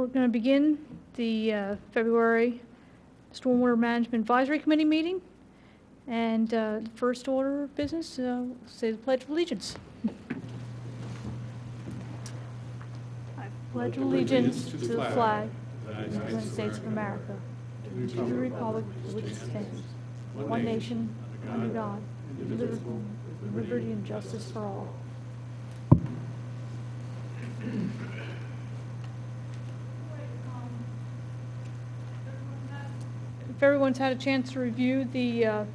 We're going to begin the February Stormwater Management Advisory Committee meeting. And the first order of business, say the Pledge of Allegiance. I pledge allegiance to the flag of the United States of America, and to the republic for which it stands, one nation, under God, indivisible, with liberty and justice for all. If everyone's had a chance to review the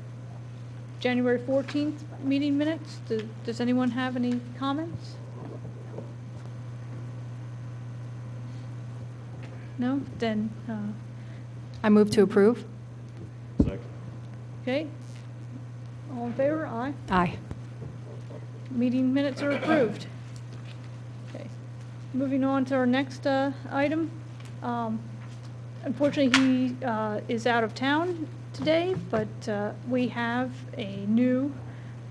January 14th meeting minutes, does anyone have any comments? No? Then I move to approve. Second. okay. All in favor? Aye. Aye. Meeting minutes are approved. Okay. Moving on to our next item. Unfortunately, he is out of town today, but we have a new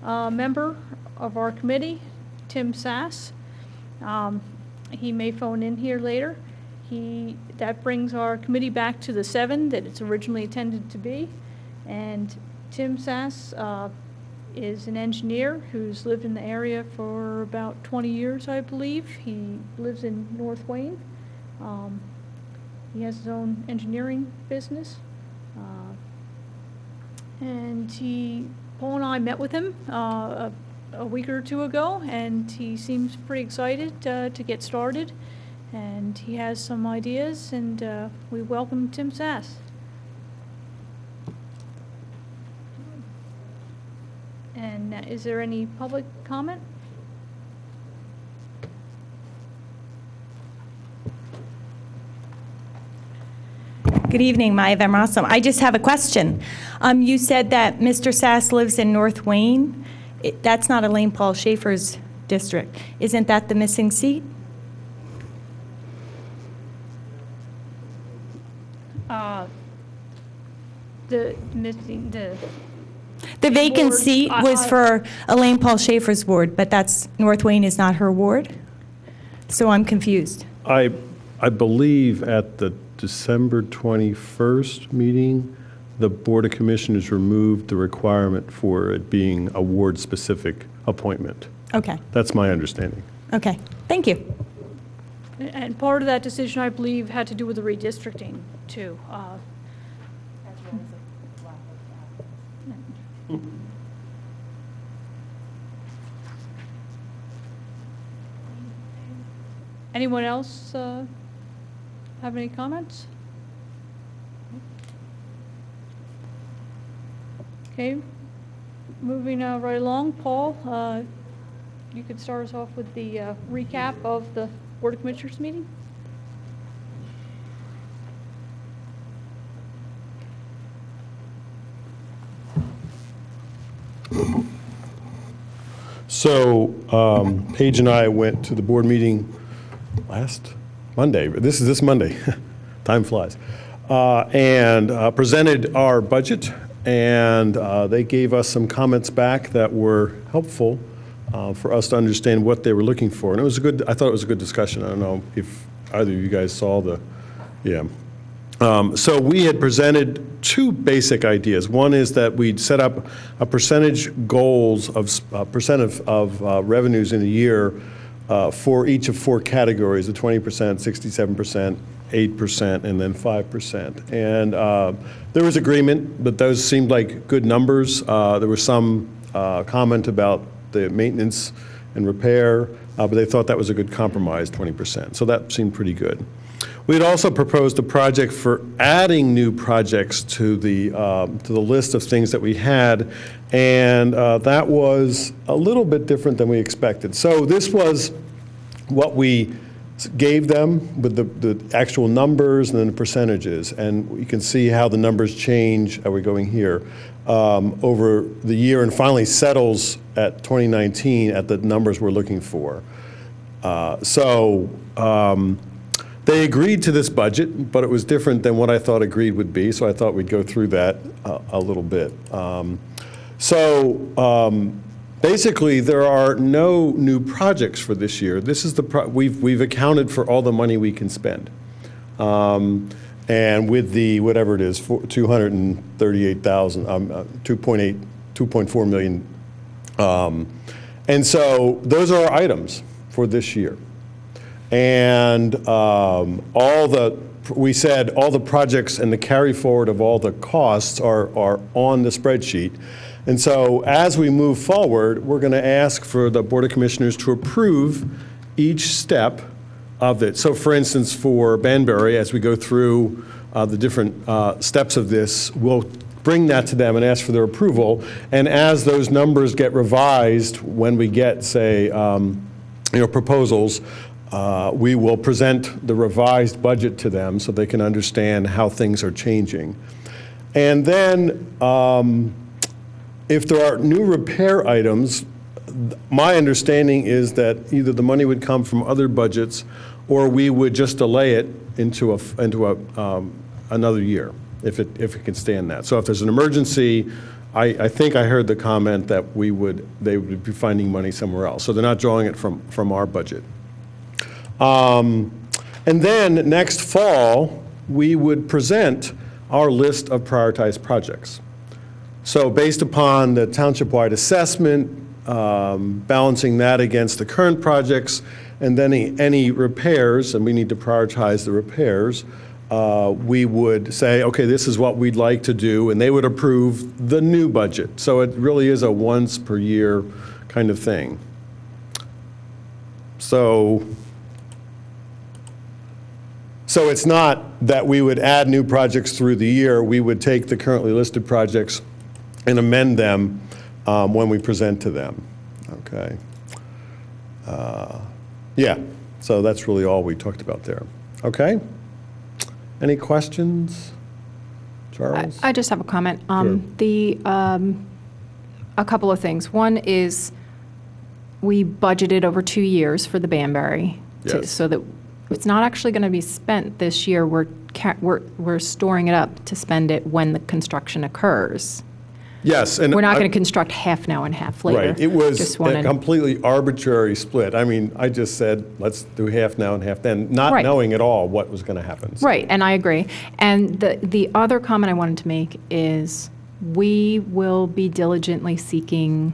member of our committee, Tim Sass. He may phone in here later. That brings our committee back to the 7 that it's originally intended to be. And Tim Sass is an engineer who's lived in the area for about 20 years, I believe. He lives in North Wayne. He has his own engineering business. And Paul and I met with him a week or two ago, and he seems pretty excited to get started. And he has some ideas, and we welcome Tim Sass. And is there any public comment? Good evening, Maya Van Rossum. I just have a question. You said that Mr. Sass lives in North Wayne. That's not Elaine Paul Schaefer's district. Isn't that the missing seat? The vacant ward, seat was for Elaine Paul Schaefer's ward, but North Wayne is not her ward? So I'm confused. I believe at the December 21st meeting, the Board of Commissioners removed the requirement for it being a ward-specific appointment. Okay. That's my understanding. Okay. Thank you. And part of that decision, I believe, had to do with the redistricting, too. Anyone else have any comments? Okay, moving right along. Paul, you could start us off with the recap of the Board of Commissioners meeting. So Paige and I went to the board meeting last Monday. This is this Monday. Time flies. And presented our budget, and they gave us some comments back that were helpful for us to understand what they were looking for. And I thought it was a good discussion. I don't know if either of you guys saw so we had presented two basic ideas. One is that we'd set up a percentage goals of percent of revenues in a year for each of 4 categories: the 20%, 67%, 8%, and then 5%. And there was agreement, but those seemed like good numbers. There was some comment about the maintenance and repair, but they thought that was a good compromise, 20%. So that seemed pretty good. We had also proposed a project for adding new projects to the list of things that we had, and that was a little bit different than we expected. So this was what we gave them with the actual numbers and then the percentages, and you can see how the numbers change. Are we going here? Over the year, and finally settles at 2019 at the numbers we're looking for. They agreed to this budget, but it was different than what I thought agreed would be, so I thought we'd go through that a little bit. Basically, there are no new projects for this year. This is we've accounted for all the money we can spend. And with the, whatever it is, 238,000, 2.4 million. And so those are our items for this year. And we said all the projects and the carry forward of all the costs are on the spreadsheet. And so as we move forward, we're going to ask for the Board of Commissioners to approve each step of it. So for instance, for Banbury, as we go through the different steps of this, we'll bring that to them and ask for their approval. And as those numbers get revised, when we get, say, proposals, we will present the revised budget to them so they can understand how things are changing. And then if there are new repair items, my understanding is that either the money would come from other budgets or we would just delay it into another year if it can stand that. So if there's an emergency, I think I heard the comment that they would be finding money somewhere else. So they're not drawing it from our budget. And then next fall, we would present our list of prioritized projects. So based upon the township-wide assessment, balancing that against the current projects, and then any repairs, and we need to prioritize the repairs, we would say, okay, this is what we'd like to do, and they would approve the new budget. So it really is a once per year kind of thing. So it's not that we would add new projects through the year. We would take the currently listed projects and amend them when we present to them. Okay. Yeah, so that's really all we talked about there. Okay? Any questions? Charles? I just have a comment. Sure. A couple of things. One is we budgeted over 2 years for the Banbury, Yes. so that it's not actually going to be spent this year. We're storing it up to spend it when the construction occurs. Yes. And We're not going to construct half now and half later. Right. It was Just a wanted- completely arbitrary split. I mean, I just said, let's do half now and half then, not Right. knowing at all what was going to happen. So- Right, and I agree. And the other comment I wanted to make is we will be diligently seeking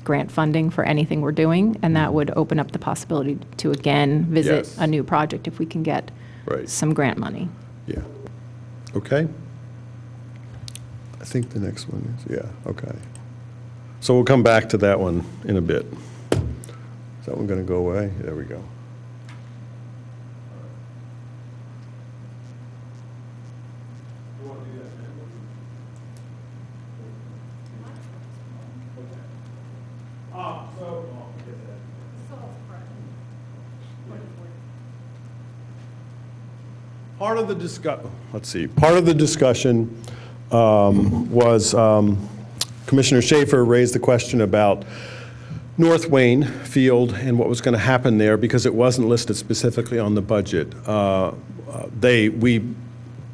grant funding for anything we're doing, and that would open up the possibility to again visit Yes. a new project if we can get Right. some grant money. Yeah. Okay. I think the next one is, yeah, okay. So we'll come back to that one in a bit. Is that one going to go away? There we go. Part of the discussion was Commissioner Schaefer raised the question about North Wayne Field and what was going to happen there because it wasn't listed specifically on the budget. We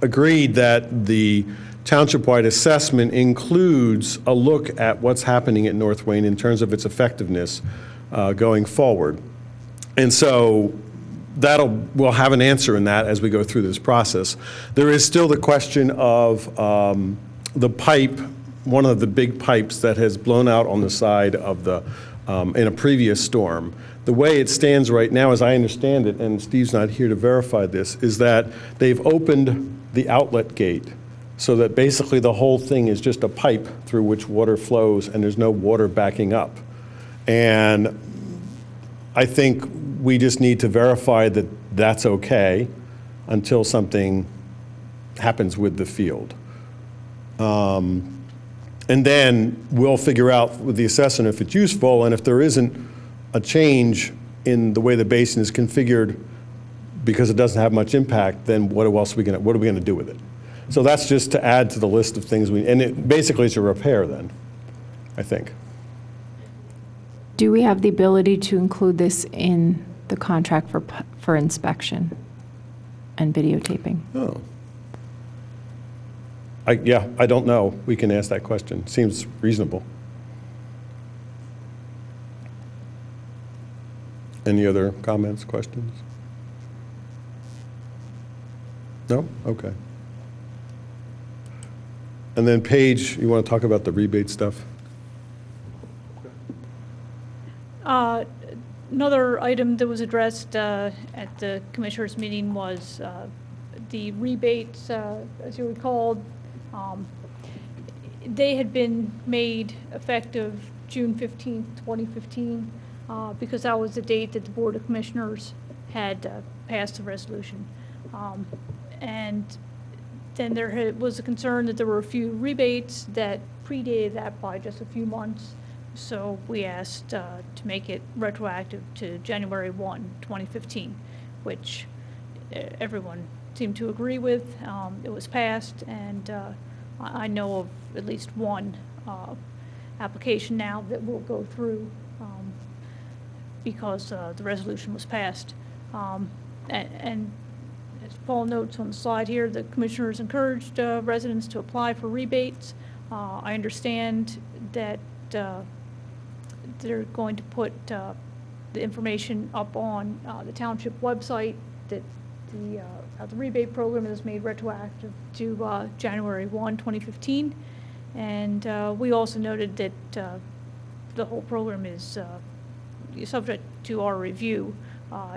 agreed that the township-wide assessment includes a look at what's happening at North Wayne in terms of its effectiveness going forward. And so we'll have an answer in that as we go through this process. There is still the question of the pipe, one of the big pipes that has blown out on the side of in a previous storm. The way it stands right now, as I understand it, and Steve's not here to verify this, is that they've opened the outlet gate so that basically the whole thing is just a pipe through which water flows and there's no water backing up. And I think we just need to verify that that's okay until something happens with the field. And then we'll figure out with the assessment if it's useful, and if there isn't a change in the way the basin is configured because it doesn't have much impact, then what are we going to do with it? So that's just to add to the list of things basically it's a repair then, I think. Do we have the ability to include this in the contract for inspection and videotaping? Oh. I don't know. We can ask that question. Seems reasonable. Any other comments, questions? No? Okay. And then Paige, you want to talk about the rebate stuff? Another item that was addressed at the commissioners' meeting was the rebates, as you recall. They had been made effective June 15th, 2015, because that was the date that the Board of Commissioners had passed the resolution. And then there was a concern that there were a few rebates that predated that by just a few months. So we asked to make it retroactive to January 1, 2015, which everyone seemed to agree with. It was passed, and I know of at least one application now that will go through because the resolution was passed. And as Paul notes on the slide here, the commissioners encouraged residents to apply for rebates. I understand that they're going to put the information up on the township website that the rebate program is made retroactive to January 1, 2015. And we also noted that the whole program is subject to our review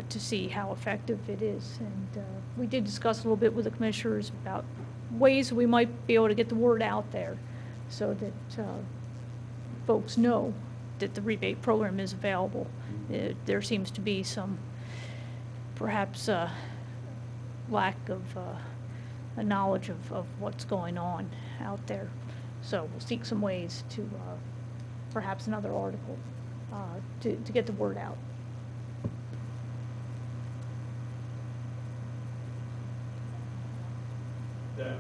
to see how effective it is. And we did discuss a little bit with the commissioners about ways we might be able to get the word out there so that folks know that the rebate program is available. There seems to be some, perhaps, lack of a knowledge of what's going on out there. So we'll seek some ways to, perhaps another article, to get the word out. Yeah.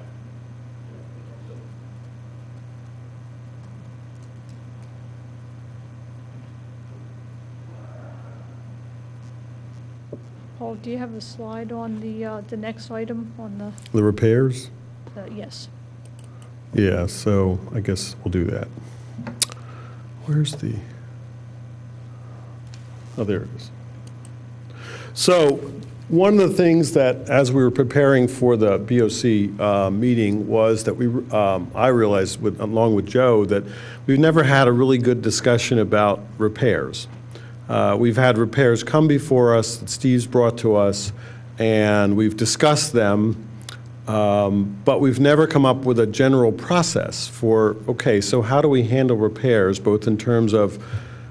Paul, do you have the slide on the next item on The repairs? yes. Yeah, so I guess we'll do that. Where's the, oh, there it is. So one of the things that, as we were preparing for the BOC meeting, was that I realized, along with Joe, that we've never had a really good discussion about repairs. We've had repairs come before us that Steve's brought to us, and we've discussed them, but we've never come up with a general process for, okay, so how do we handle repairs, both in terms of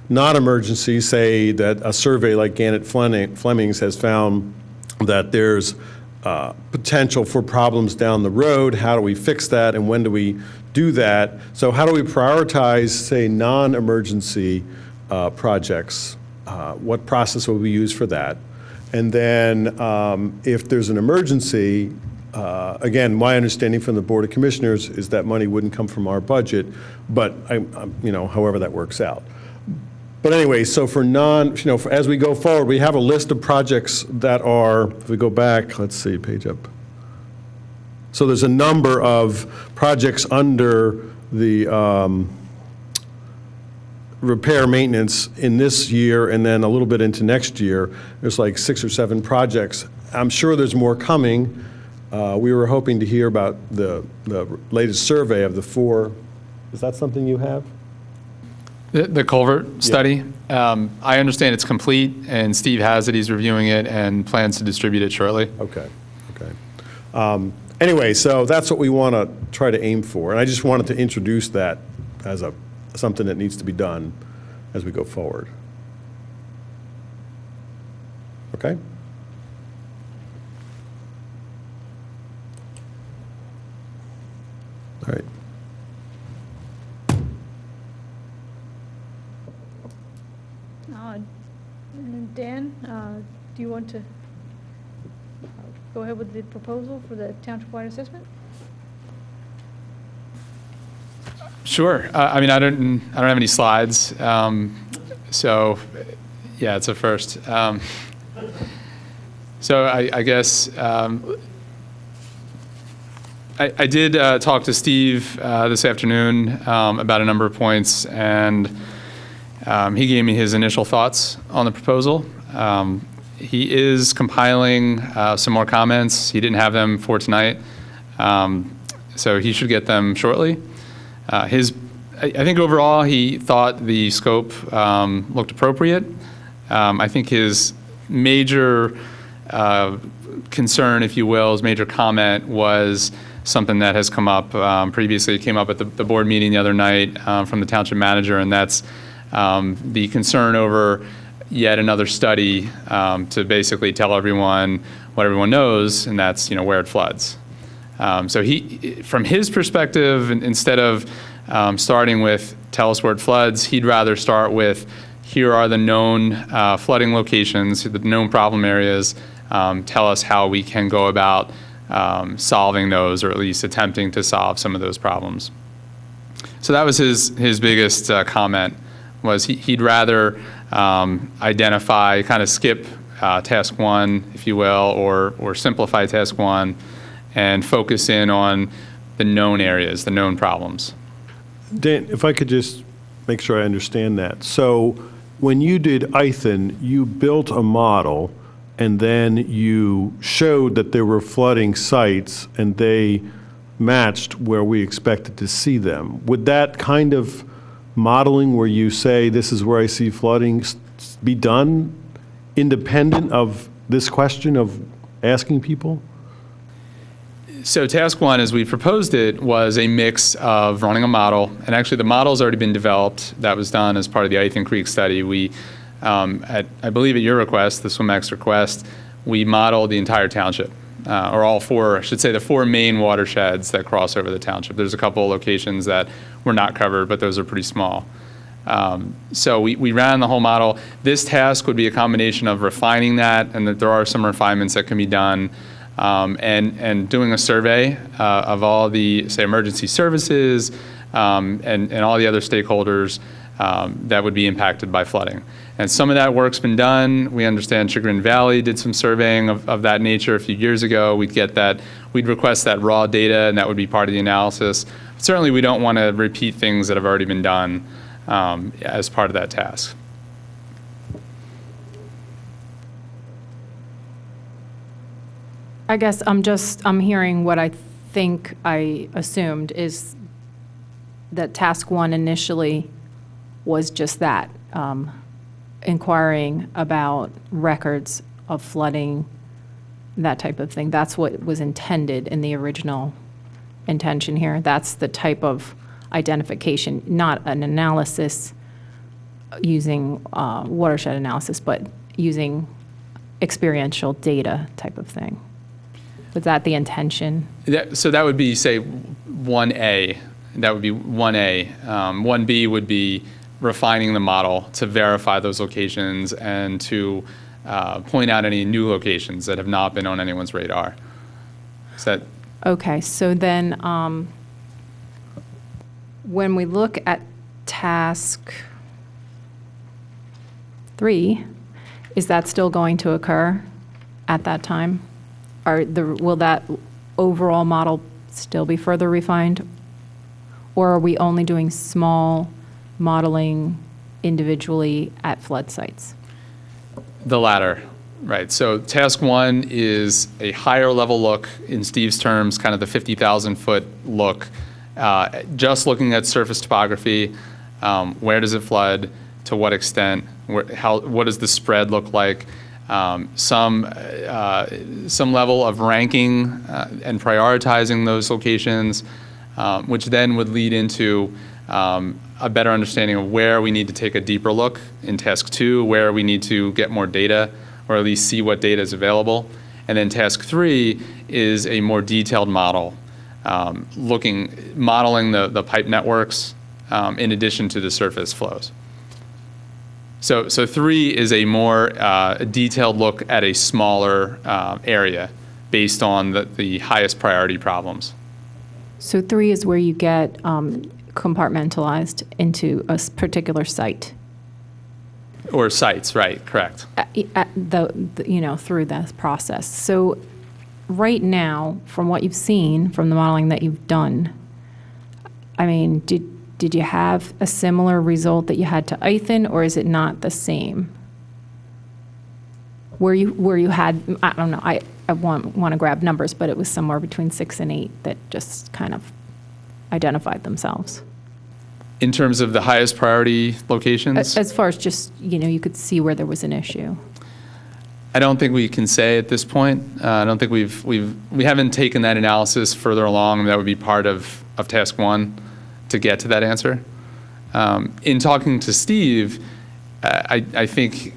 non-emergency, say that a survey like Gannett Fleming's has found that there's potential for problems down the road. How do we fix that, and when do we do that? So how do we prioritize, say, non-emergency projects? What process will we use for that? And then if there's an emergency, again, my understanding from the Board of Commissioners is that money wouldn't come from our budget, but however that works out. But anyway, so for as we go forward, we have a list of projects that are, if we go back, let's see, page up. So there's a number of projects under the repair maintenance in this year, and then a little bit into next year. There's like 6 or 7 projects. I'm sure there's more coming. We were hoping to hear about the latest survey of the 4. Is that something you have? The culvert study, I understand it's complete, and Steve has it. He's reviewing it and plans to distribute it shortly. Okay. Anyway, so that's what we want to try to aim for, and I just wanted to introduce that as something that needs to be done as we go forward. Okay? All right. Dan, do you want to go ahead with the proposal for the township-wide assessment? Sure. I mean, I don't have any slides, so yeah, it's a first. So I guess I did talk to Steve this afternoon about a number of points, and he gave me his initial thoughts on the proposal. He is compiling some more comments. He didn't have them for tonight, so he should get them shortly. I think overall he thought the scope looked appropriate. I think his major concern, if you will, his major comment was something that has come up previously. It came up at the board meeting the other night from the township manager, and that's the concern over yet another study to basically tell everyone what everyone knows, and that's where it floods. So he, from his perspective, instead of starting with tell us where it floods, he'd rather start with here are the known flooding locations, the known problem areas. Tell us how we can go about solving those, or at least attempting to solve some of those problems. So that was his biggest comment, was he'd rather identify, kind of skip task one, if you will, or simplify task one, and focus in on the known areas, the known problems. Dan, if I could just make sure I understand that. So when you did Ithan, you built a model, and then you showed that there were flooding sites, and they matched where we expected to see them. Would that kind of modeling where you say, this is where I see flooding, be done independent of this question of asking people? So task one, as we proposed it, was a mix of running a model, and actually the model's already been developed. That was done as part of the Ithan Creek study. We, I believe at your request, the SWIMAC's request, we modeled the entire township, or all four, I should say the four main watersheds that cross over the township. There's a couple of locations that were not covered, but those are pretty small. So we ran the whole model. This task would be a combination of refining that, and that there are some refinements that can be done, and doing a survey of all the, say, emergency services and all the other stakeholders that would be impacted by flooding. And some of that work's been done. We understand Chagrin Valley did some surveying of that nature a few years ago. We'd get that, we'd request that raw data, and that would be part of the analysis. Certainly we don't want to repeat things that have already been done as part of that task. I guess I'm hearing what I think I assumed is that task one initially was just that, inquiring about records of flooding, that type of thing. That's what was intended in the original intention here. That's the type of identification, not an analysis using watershed analysis, but using experiential data type of thing. Was that the intention? So that would be, say, 1A. That would be 1A. 1B would be refining the model to verify those locations and to point out any new locations that have not been on anyone's radar. Is that? Okay, so then when we look at task 3, is that still going to occur at that time? Will that overall model still be further refined? Or are we only doing small modeling individually at flood sites? The latter, right. So task 1 is a higher level look, in Steve's terms, kind of the 50,000 foot look, just looking at surface topography. Where does it flood? To what extent? What does the spread look like? Some level of ranking and prioritizing those locations, which then would lead into a better understanding of where we need to take a deeper look in task 2, where we need to get more data, or at least see what data is available. And then task 3 is a more detailed model, modeling the pipe networks in addition to the surface flows. So 3 is a more detailed look at a smaller area based on the highest priority problems. So 3 is where you get compartmentalized into a particular site. Or sites, right, correct. Through this process. So right now, from what you've seen, from the modeling that you've done, I mean, did you have a similar result that you had to Ithan, or is it not the same? where you had, I don't know, I want to grab numbers, but it was somewhere between 6 and 8 that just kind of identified themselves. In terms of the highest priority locations? As far as just, you could see where there was an issue. I don't think we can say at this point. I don't think we haven't taken that analysis further along. That would be part of task 1 to get to that answer. In talking to Steve, I think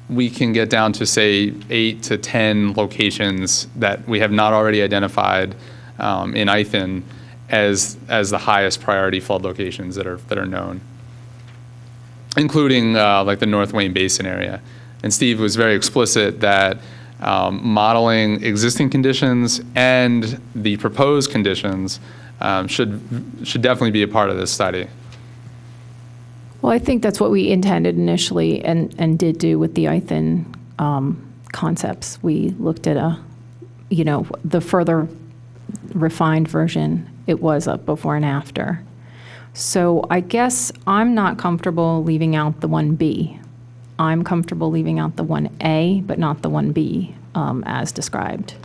we can get down to, say, 8 to 10 locations that we have not already identified in Ithan as the highest priority flood locations that are known, including like the North Wayne Basin area. And Steve was very explicit that modeling existing conditions and the proposed conditions should definitely be a part of this study. Well, I think that's what we intended initially and did do with the Ithan concepts. We looked at the further refined version. It was a before and after. So I guess I'm not comfortable leaving out the 1B. I'm comfortable leaving out the 1A, but not the 1B as described.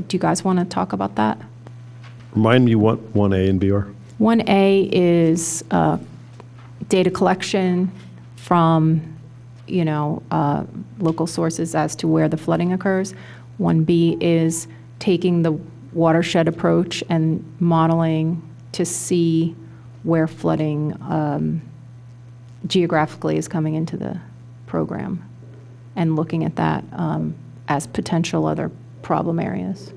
Do you guys want to talk about that? Remind me what 1A and B are. 1A is data collection from, local sources as to where the flooding occurs. 1B is taking the watershed approach and modeling to see where flooding geographically is coming into the program and looking at that as potential other problem areas.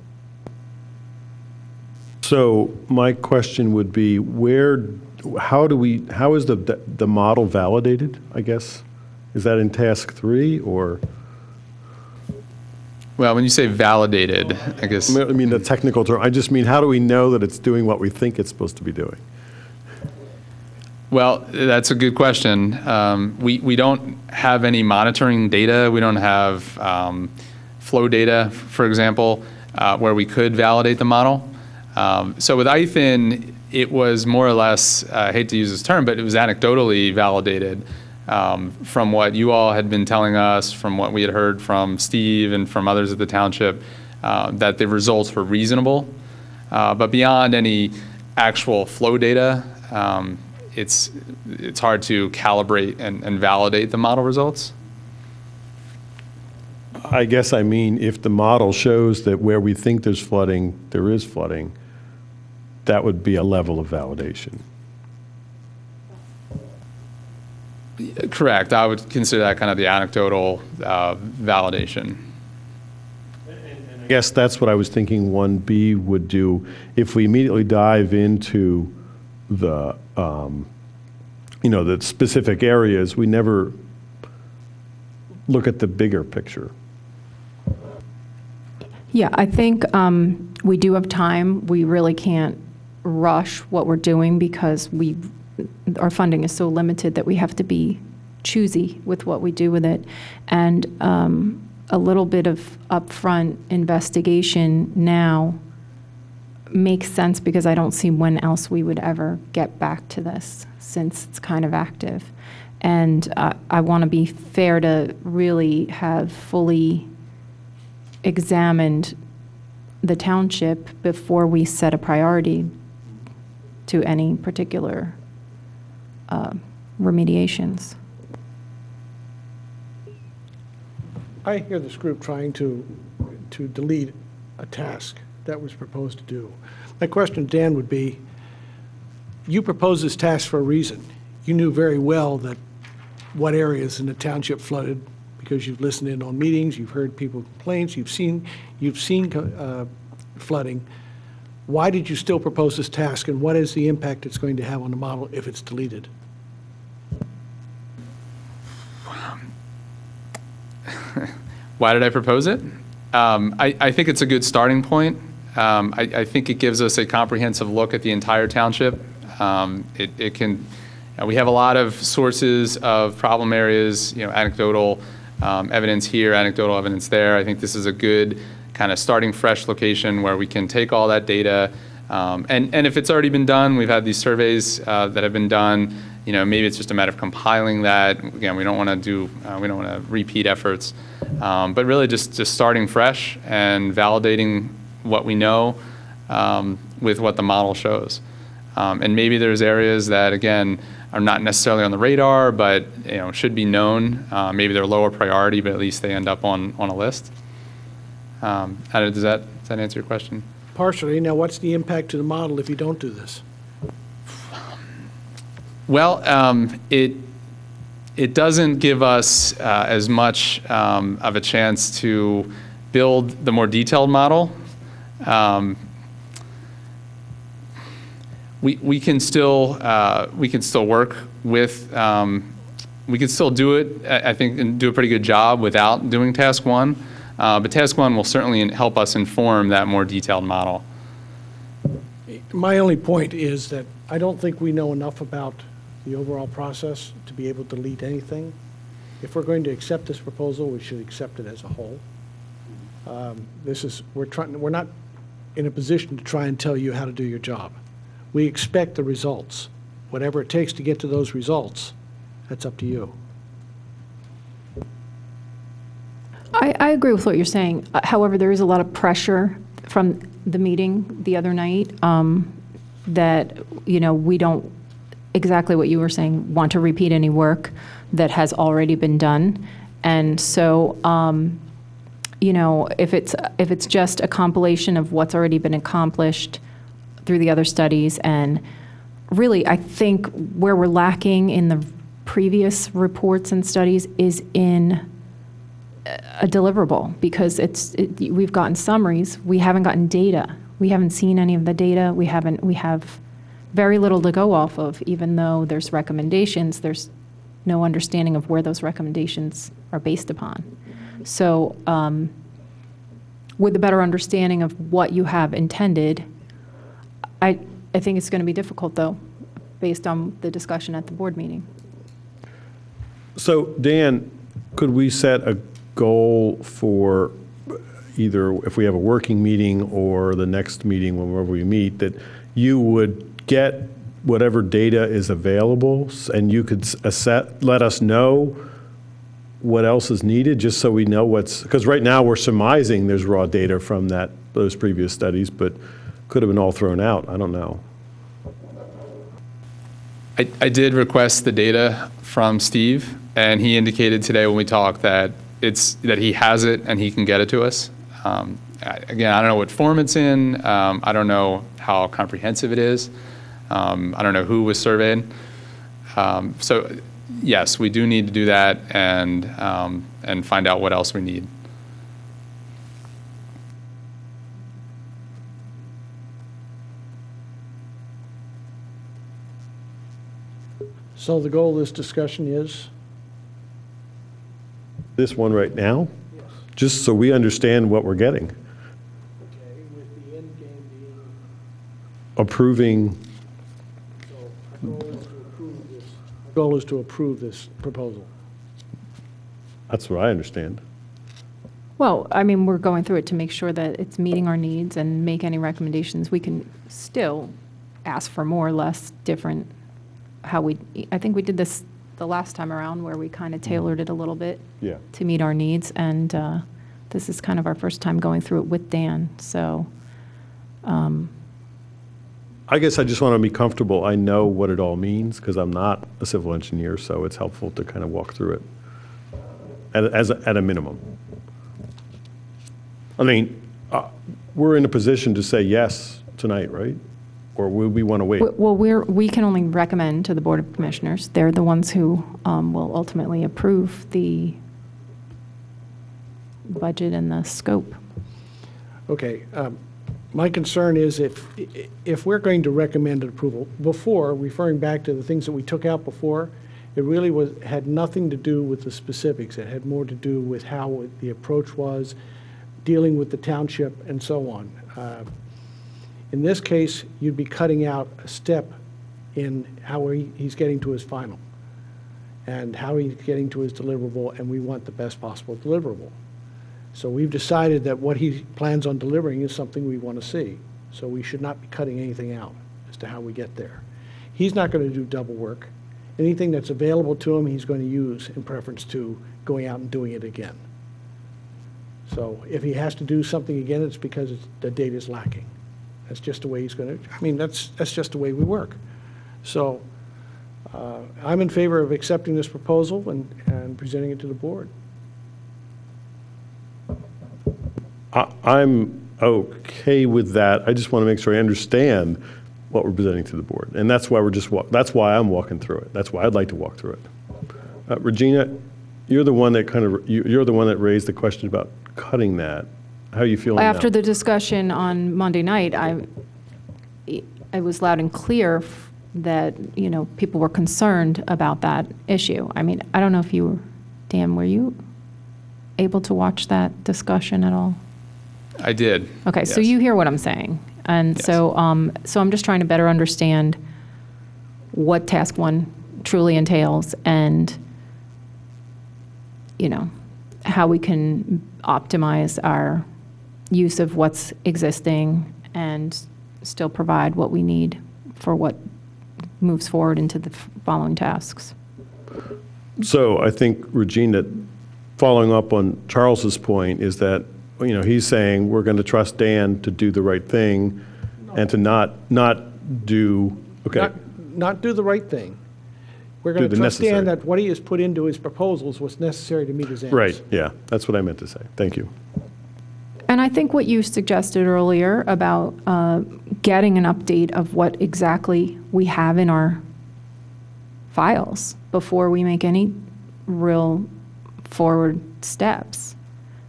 So my question would be, how is the model validated, I guess? Is that in task 3 or? Well, when you say validated, I guess. I mean, the technical term, I just mean, how do we know that it's doing what we think it's supposed to be doing? Well, that's a good question. We don't have any monitoring data. We don't have flow data, for example, where we could validate the model. So with Ithan, it was more or less, I hate to use this term, but it was anecdotally validated from what you all had been telling us, from what we had heard from Steve and from others at the township, that the results were reasonable. But beyond any actual flow data, it's hard to calibrate and validate the model results. I guess I mean, if the model shows that where we think there's flooding, there is flooding, that would be a level of validation. Correct. I would consider that kind of the anecdotal validation. I guess that's what I was thinking 1B would do. If we immediately dive into the, the specific areas, we never look at the bigger picture. Yeah, I think we do have time. We really can't rush what we're doing because our funding is so limited that we have to be choosy with what we do with it. And a little bit of upfront investigation now makes sense because I don't see when else we would ever get back to this since it's kind of active. And I want to be fair to really have fully examined the township before we set a priority to any particular remediations. I hear this group trying to delete a task that was proposed to do. My question, Dan, would be, you proposed this task for a reason. You knew very well that what areas in the township flooded because you've listened in on meetings, you've heard people complaints, you've seen flooding. Why did you still propose this task, and what is the impact it's going to have on the model if it's deleted? Why did I propose it? I think it's a good starting point. I think it gives us a comprehensive look at the entire township. It can. We have a lot of sources of problem areas. Anecdotal evidence here, anecdotal evidence there. I think this is a good kind of starting fresh location where we can take all that data. And if it's already been done, we've had these surveys that have been done. maybe it's just a matter of compiling that. Again, we don't want to repeat efforts, but really just starting fresh and validating what we know with what the model shows. And maybe there's areas that, again, are not necessarily on the radar, but should be known. Maybe they're lower priority, but at least they end up on a list. Does that answer your question? Partially. Now, what's the impact to the model if you don't do this? Well, it doesn't give us as much of a chance to build the more detailed model. We can still work with, we can still do it, I think, and do a pretty good job without doing task one. But task one will certainly help us inform that more detailed model. My only point is that I don't think we know enough about the overall process to be able to lead anything. If we're going to accept this proposal, we should accept it as a whole. We're not in a position to try and tell you how to do your job. We expect the results. Whatever it takes to get to those results, that's up to you. I agree with what you're saying. However, there is a lot of pressure from the meeting the other night that, we don't, exactly what you were saying, want to repeat any work that has already been done. And so, if it's just a compilation of what's already been accomplished through the other studies, and really, I think where we're lacking in the previous reports and studies is in a deliverable, because we've gotten summaries, we haven't gotten data. We haven't seen any of the data. We have very little to go off of, even though there's recommendations, there's no understanding of where those recommendations are based upon. So with a better understanding of what you have intended, I think it's going to be difficult, though, based on the discussion at the board meeting. So, Dan, could we set a goal for either if we have a working meeting or the next meeting whenever we meet, that you would get whatever data is available and you could let us know what else is needed, just so we know because right now we're surmising there's raw data from those previous studies, but could have been all thrown out. I don't know. I did request the data from Steve, and he indicated today when we talked that he has it and he can get it to us. Again, I don't know what form it's in. I don't know how comprehensive it is. I don't know who was surveyed. So yes, we do need to do that and find out what else we need. So the goal of this discussion is? This one right now? Yes. Just so we understand what we're getting. Okay, with the end game being? Approving. So our goal is to approve this. Our goal is to approve this proposal. That's what I understand. Well, I mean, we're going through it to make sure that it's meeting our needs and make any recommendations. We can still ask for more or less different I think we did this the last time around where we kind of tailored it a little bit to meet our needs. And this is kind of our first time going through it with Dan. So I guess I just want to be comfortable. I know what it all means because I'm not a civil engineer, so it's helpful to kind of walk through it at a minimum. I mean, we're in a position to say yes tonight, right? Or would we want to wait? Well, we can only recommend to the Board of Commissioners. They're the ones who will ultimately approve the budget and the scope. Okay. My concern is if we're going to recommend approval, before, referring back to the things that we took out before, it really had nothing to do with the specifics. It had more to do with how the approach was, dealing with the township, and so on. In this case, you'd be cutting out a step in how he's getting to his final and how he's getting to his deliverable, and we want the best possible deliverable. So we've decided that what he plans on delivering is something we want to see. So we should not be cutting anything out as to how we get there. He's not going to do double work. anything that's available to him, he's going to use in preference to going out and doing it again. So if he has to do something again, it's because the data is lacking. That's just the way he's going to, I mean, that's just the way we work. So I'm in favor of accepting this proposal and presenting it to the board. I'm okay with that. I just want to make sure I understand what we're presenting to the board. And that's why that's why I'm walking through it. That's why I'd like to walk through it. Regina, you're the one that you're the one that raised the question about cutting that. How are you feeling now? After the discussion on Monday night, I was loud and clear that, people were concerned about that issue. I mean, I don't know if Dan, were you able to watch that discussion at all? I did. Okay, so yes. you hear what I'm saying. And Yes. so I'm just trying to better understand what task one truly entails and, how we can optimize our use of what's existing and still provide what we need for what moves forward into the following tasks. So I think, Regina, following up on Charles's point, is that, he's saying we're going to trust Dan to do the right thing and to not do, okay. Not do the right thing. We're Do going the to trust Dan necessary. that what he has put into his proposals was necessary to meet his aims. Right, yeah, that's what I meant to say. Thank you. And I think what you suggested earlier about getting an update of what exactly we have in our files before we make any real forward steps,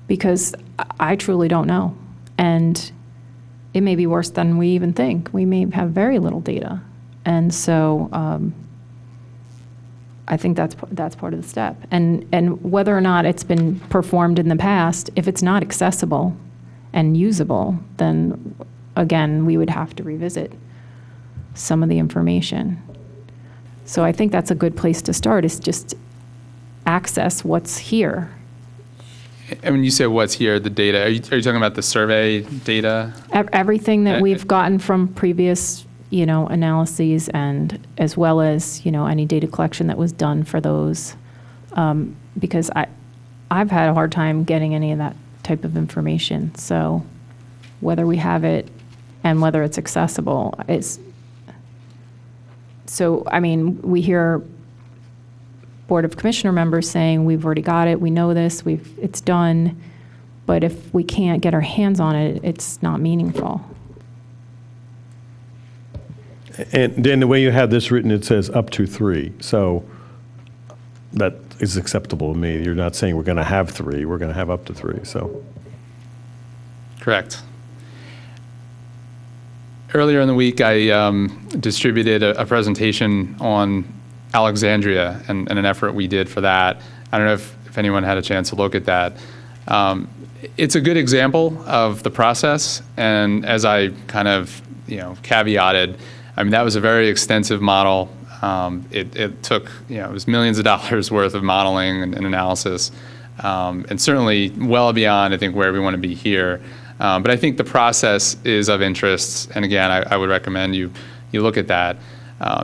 because I truly don't know. And it may be worse than we even think. We may have very little data. And so I think that's part of the step. And whether or not it's been performed in the past, if it's not accessible and usable, then again, we would have to revisit some of the information. So I think that's a good place to start, is just access what's here. And when you say what's here, the data, are you talking about the survey data? Everything that we've gotten from previous, analyses, and as well as, any data collection that was done for those. Because I've had a hard time getting any of that type of information. So whether we have it and whether it's accessible is, so, I mean, we hear Board of Commissioner members saying, we've already got it, we know this, it's done, but if we can't get our hands on it, it's not meaningful. And Dan, the way you have this written, it says up to 3. So that is acceptable to me. You're not saying we're going to have 3, we're going to have up to 3, so. Correct. Earlier in the week, I distributed a presentation on Alexandria and an effort we did for that. I don't know if anyone had a chance to look at that. It's a good example of the process, and as I kind of caveated, I mean, that was a very extensive model. It took, it was millions of dollars worth of modeling and analysis, and certainly well beyond, I think, where we want to be here. But I think the process is of interest, and again, I would recommend you look at that.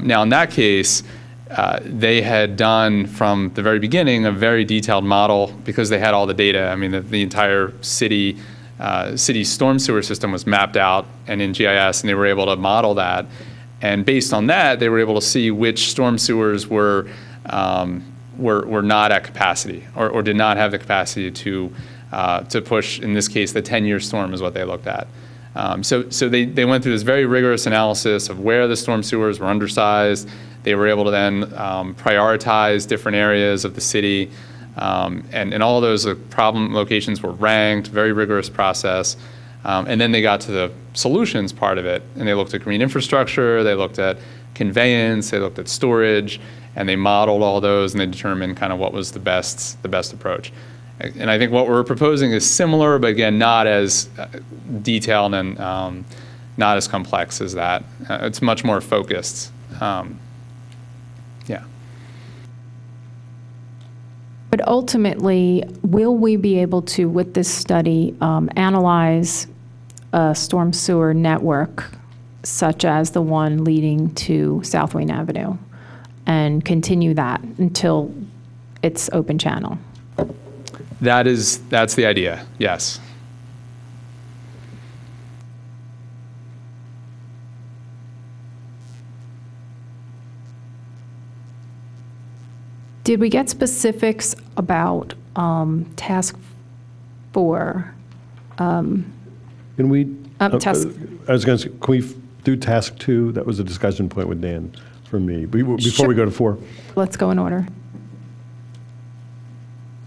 Now, in that case, they had done from the very beginning a very detailed model because they had all the data. I mean, the entire city storm sewer system was mapped out and in GIS, and they were able to model that. And based on that, they were able to see which storm sewers were not at capacity or did not have the capacity to push, in this case, the 10-year storm is what they looked at. So they went through this very rigorous analysis of where the storm sewers were undersized. They were able to then prioritize different areas of the city, and all of those problem locations were ranked, very rigorous process. And then they got to the solutions part of it, and they looked at green infrastructure, they looked at conveyance, they looked at storage, and they modeled all those, and they determined kind of what was the best approach. And I think what we're proposing is similar, but again, not as detailed and not as complex as that. It's much more focused. Yeah. But ultimately, will we be able to, with this study, analyze a storm sewer network such as the one leading to South Wayne Avenue and continue that until it's open channel. That's the idea, yes. Did we get specifics about task 4? Can we, Task- I was going to say, can we do task 2? That was a discussion point with Dan for me, before Sure. we go to 4. Let's go in order.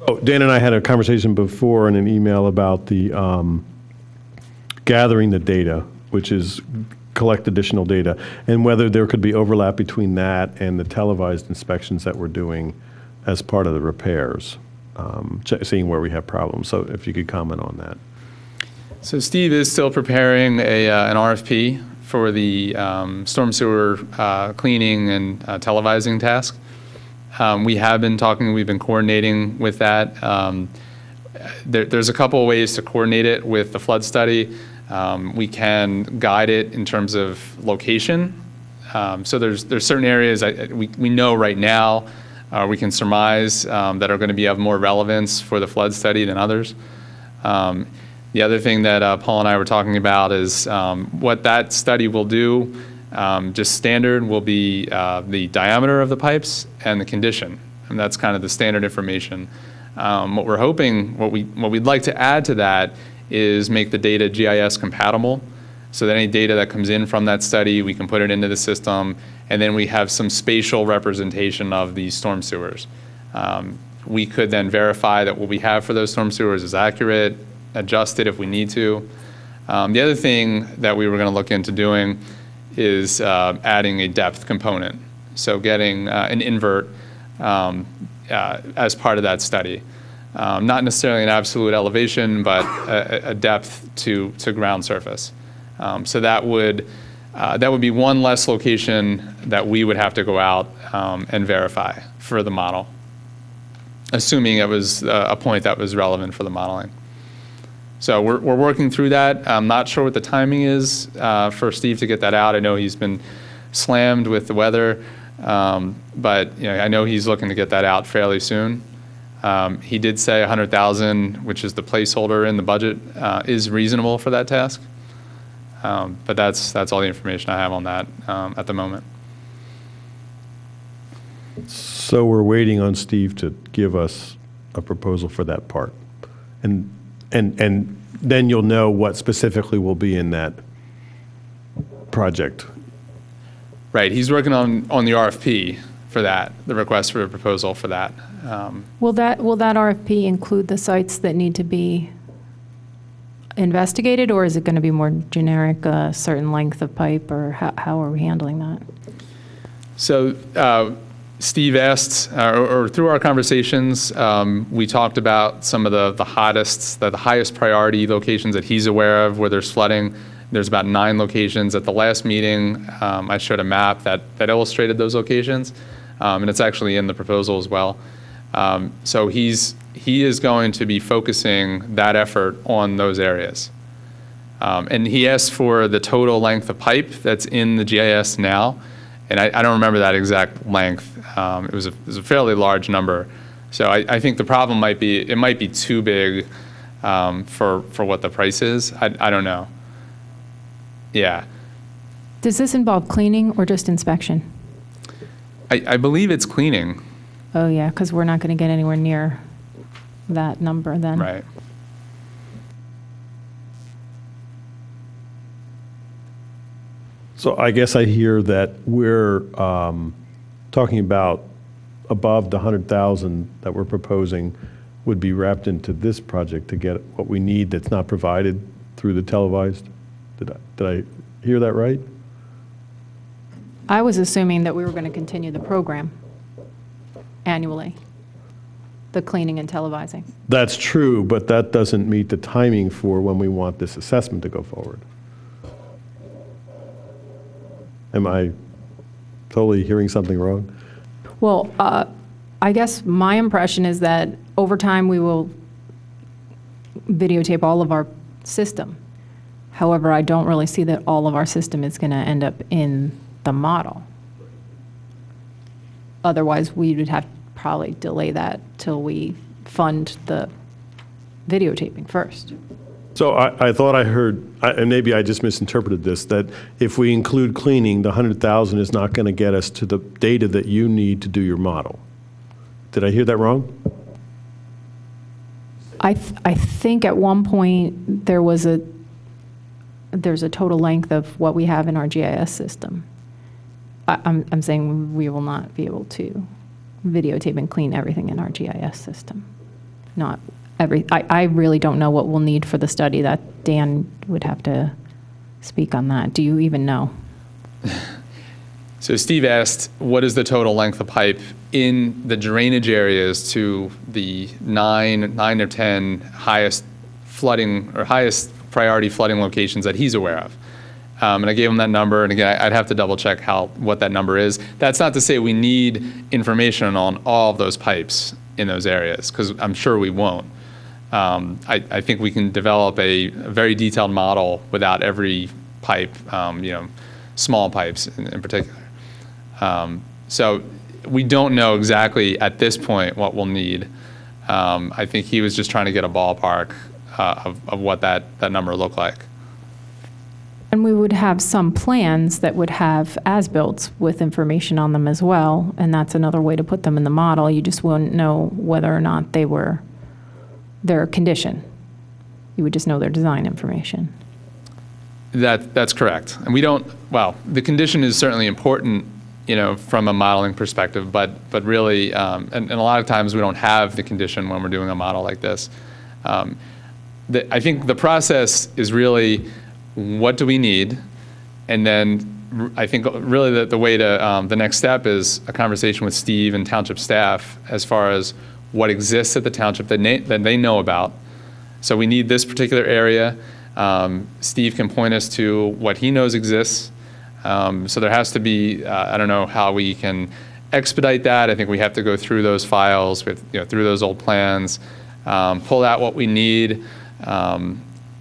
Oh, Dan and I had a conversation before in an email about the gathering the data, which is collect additional data, and whether there could be overlap between that and the televised inspections that we're doing as part of the repairs, seeing where we have problems. So if you could comment on that. So Steve is still preparing an RFP for the storm sewer cleaning and televising task. We have been talking, we've been coordinating with that. There's a couple of ways to coordinate it with the flood study. We can guide it in terms of location. So there's certain areas we know right now, we can surmise that are going to be of more relevance for the flood study than others. The other thing that Paul and I were talking about is what that study will do, just standard, will be the diameter of the pipes and the condition. And that's kind of the standard information. What we're hoping, what we'd like to add to that is make the data GIS compatible, so that any data that comes in from that study, we can put it into the system, and then we have some spatial representation of these storm sewers. We could then verify that what we have for those storm sewers is accurate, adjust it if we need to. The other thing that we were going to look into doing is adding a depth component, so getting an invert as part of that study. Not necessarily an absolute elevation, but a depth to ground surface. So that would be one less location that we would have to go out and verify for the model, assuming it was a point that was relevant for the modeling. So we're working through that. I'm not sure what the timing is for Steve to get that out. I know he's been slammed with the weather, but I know he's looking to get that out fairly soon. He did say 100,000, which is the placeholder in the budget, is reasonable for that task. But that's all the information I have on that at the moment. So we're waiting on Steve to give us a proposal for that part. And then you'll know what specifically will be in that project. Right, he's working on the RFP for that, the request for a proposal for that. Will that RFP include the sites that need to be investigated, or is it going to be more generic, a certain length of pipe, or how are we handling that? So Steve asked, or through our conversations, we talked about some of the highest priority locations that he's aware of where there's flooding. There's about 9 locations. At the last meeting, I showed a map that illustrated those locations, and it's actually in the proposal as well. So he is going to be focusing that effort on those areas. And he asked for the total length of pipe that's in the GIS now, and I don't remember that exact length. It was a fairly large number. So I think the problem might be too big for what the price is. I don't know. Yeah. Does this involve cleaning or just inspection? I believe it's cleaning. Oh, yeah, because we're not going to get anywhere near that number then. Right. So I guess I hear that we're talking about above the 100,000 that we're proposing would be wrapped into this project to get what we need that's not provided through the televised. Did I hear that right? I was assuming that we were going to continue the program annually, the cleaning and televising. That's true, but that doesn't meet the timing for when we want this assessment to go forward. Am I totally hearing something wrong? Well, I guess my impression is that over time we will videotape all of our system. However, I don't really see that all of our system is going to end up in the model. Otherwise, we would have to probably delay that till we fund the videotaping first. So I thought I heard, and maybe I just misinterpreted this, that if we include cleaning, the 100,000 is not going to get us to the data that you need to do your model. Did I hear that wrong? I think at one point there's a total length of what we have in our GIS system. I'm saying we will not be able to videotape and clean everything in our GIS system. Not every. I really don't know what we'll need for the study. That Dan would have to speak on that. Do you even know? So Steve asked, what is the total length of pipe in the drainage areas to the nine or 10 highest flooding or highest priority flooding locations that he's aware of? And I gave him that number, and again, I'd have to double check what that number is. That's not to say we need information on all of those pipes in those areas, because I'm sure we won't. I think we can develop a very detailed model without every pipe, small pipes in particular. So we don't know exactly at this point what we'll need. I think he was just trying to get a ballpark of what that number looked like. And we would have some plans that would have as-built with information on them as well, and that's another way to put them in the model. You just wouldn't know whether or not they were their condition. You would just know their design information. That's correct. And we don't, well, the condition is certainly important, from a modeling perspective, but really, and a lot of times we don't have the condition when we're doing a model like this. I think the process is really, what do we need? And then I think really the way to, the next step is a conversation with Steve and Township staff as far as what exists at the Township that they know about. So we need this particular area. Steve can point us to what he knows exists. So there has to be, I don't know how we can expedite that. I think we have to go through those files, through those old plans, pull out what we need.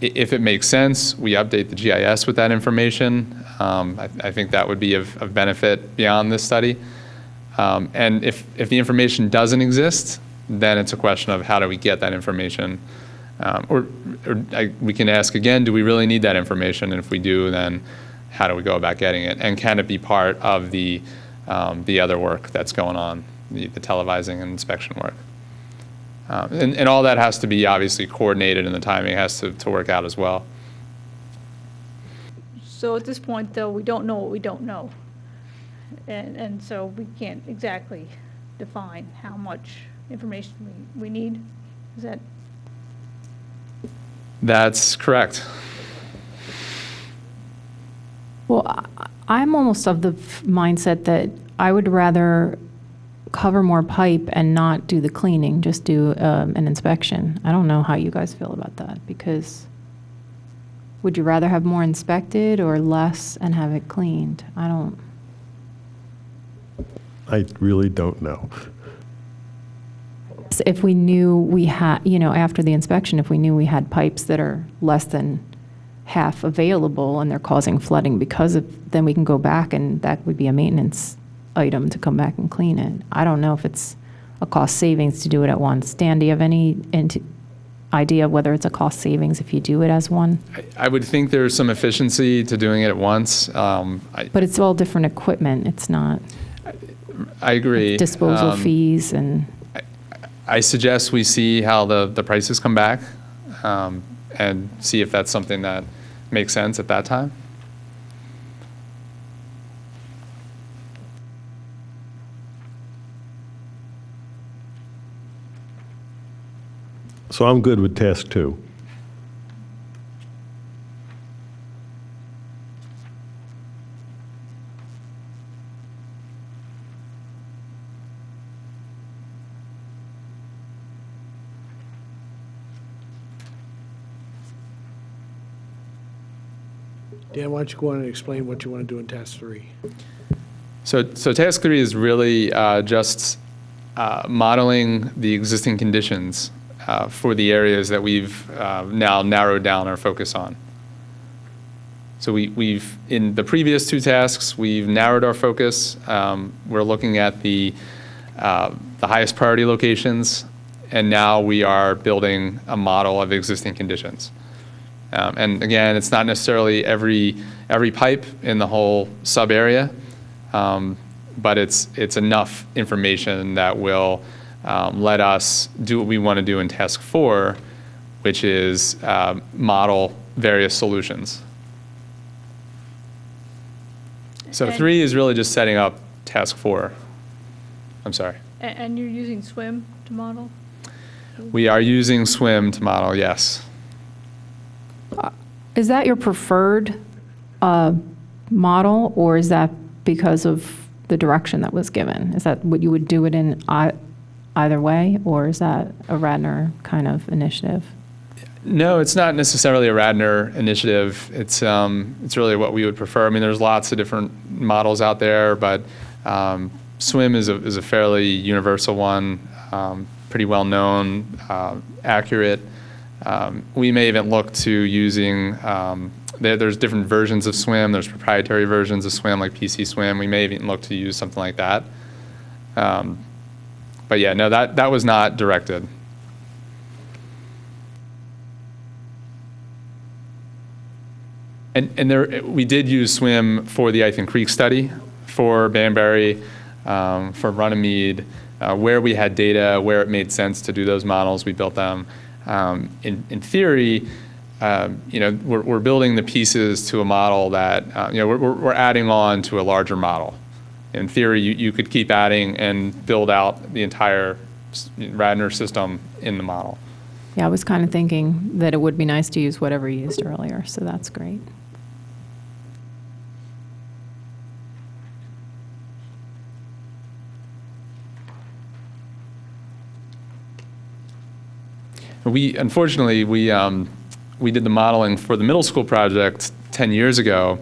If it makes sense, we update the GIS with that information. I think that would be of benefit beyond this study. And if the information doesn't exist, then it's a question of how do we get that information. We can ask again, do we really need that information? And if we do, then how do we go about getting it? And can it be part of the other work that's going on, the televising and inspection work? And all that has to be obviously coordinated, and the timing has to work out as well. So at this point, though, we don't know what we don't know. And so we can't exactly define how much information we need. Is that? That's correct. Well, I'm almost of the mindset that I would rather cover more pipe and not do the cleaning, just do an inspection. I don't know how you guys feel about that, because would you rather have more inspected or less and have it cleaned? I really don't know. If we knew we had, after the inspection, if we knew we had pipes that are less than half available and they're causing flooding because of, then we can go back and that would be a maintenance item to come back and clean it. I don't know if it's a cost savings to do it at once. Dan, do you have any idea of whether it's a cost savings if you do it as one? I would think there's some efficiency to doing it at once. But it's all different equipment. It's not. I agree. Disposal fees and. I suggest we see how the prices come back and see if that's something that makes sense at that time. So I'm good with task 2. Dan, why don't you go on and explain what you want to do in task 3? So task 3 is really just modeling the existing conditions uh, for the areas that we've now narrowed down our focus on. So we've, in the previous two tasks, we've narrowed our focus. We're looking at the highest priority locations, and now we are building a model of existing conditions. And again, it's not necessarily every pipe in the whole sub area, but it's enough information that will let us do what we want to do in task 4, which is model various solutions. So And- 3 is really just setting up task 4. I'm sorry. And you're using SWIM to model? We are using SWIM to model, yes. Is that your preferred model, or is that because of the direction that was given? Is that what you would do it in either way, or is that a Radnor kind of initiative? No, it's not necessarily a Radnor initiative. It's really what we would prefer. I mean, there's lots of different models out there, but SWIM is a fairly universal one, pretty well known, accurate. We may even look to using, there's different versions of SWIM. There's proprietary versions of SWIM, like PC SWIM. We may even look to use something like that. But yeah, no, that was not directed. And there, we did use SWIM for the Ithan Creek study, for Banbury, for Runnymede, where we had data, where it made sense to do those models, we built them. In theory, we're building the pieces to a model that, we're adding on to a larger model. In theory, you could keep adding and build out the entire Radnor system in the model. Yeah, I was kind of thinking that it would be nice to use whatever you used earlier, so that's great. Unfortunately, we did the modeling for the middle school project 10 years ago,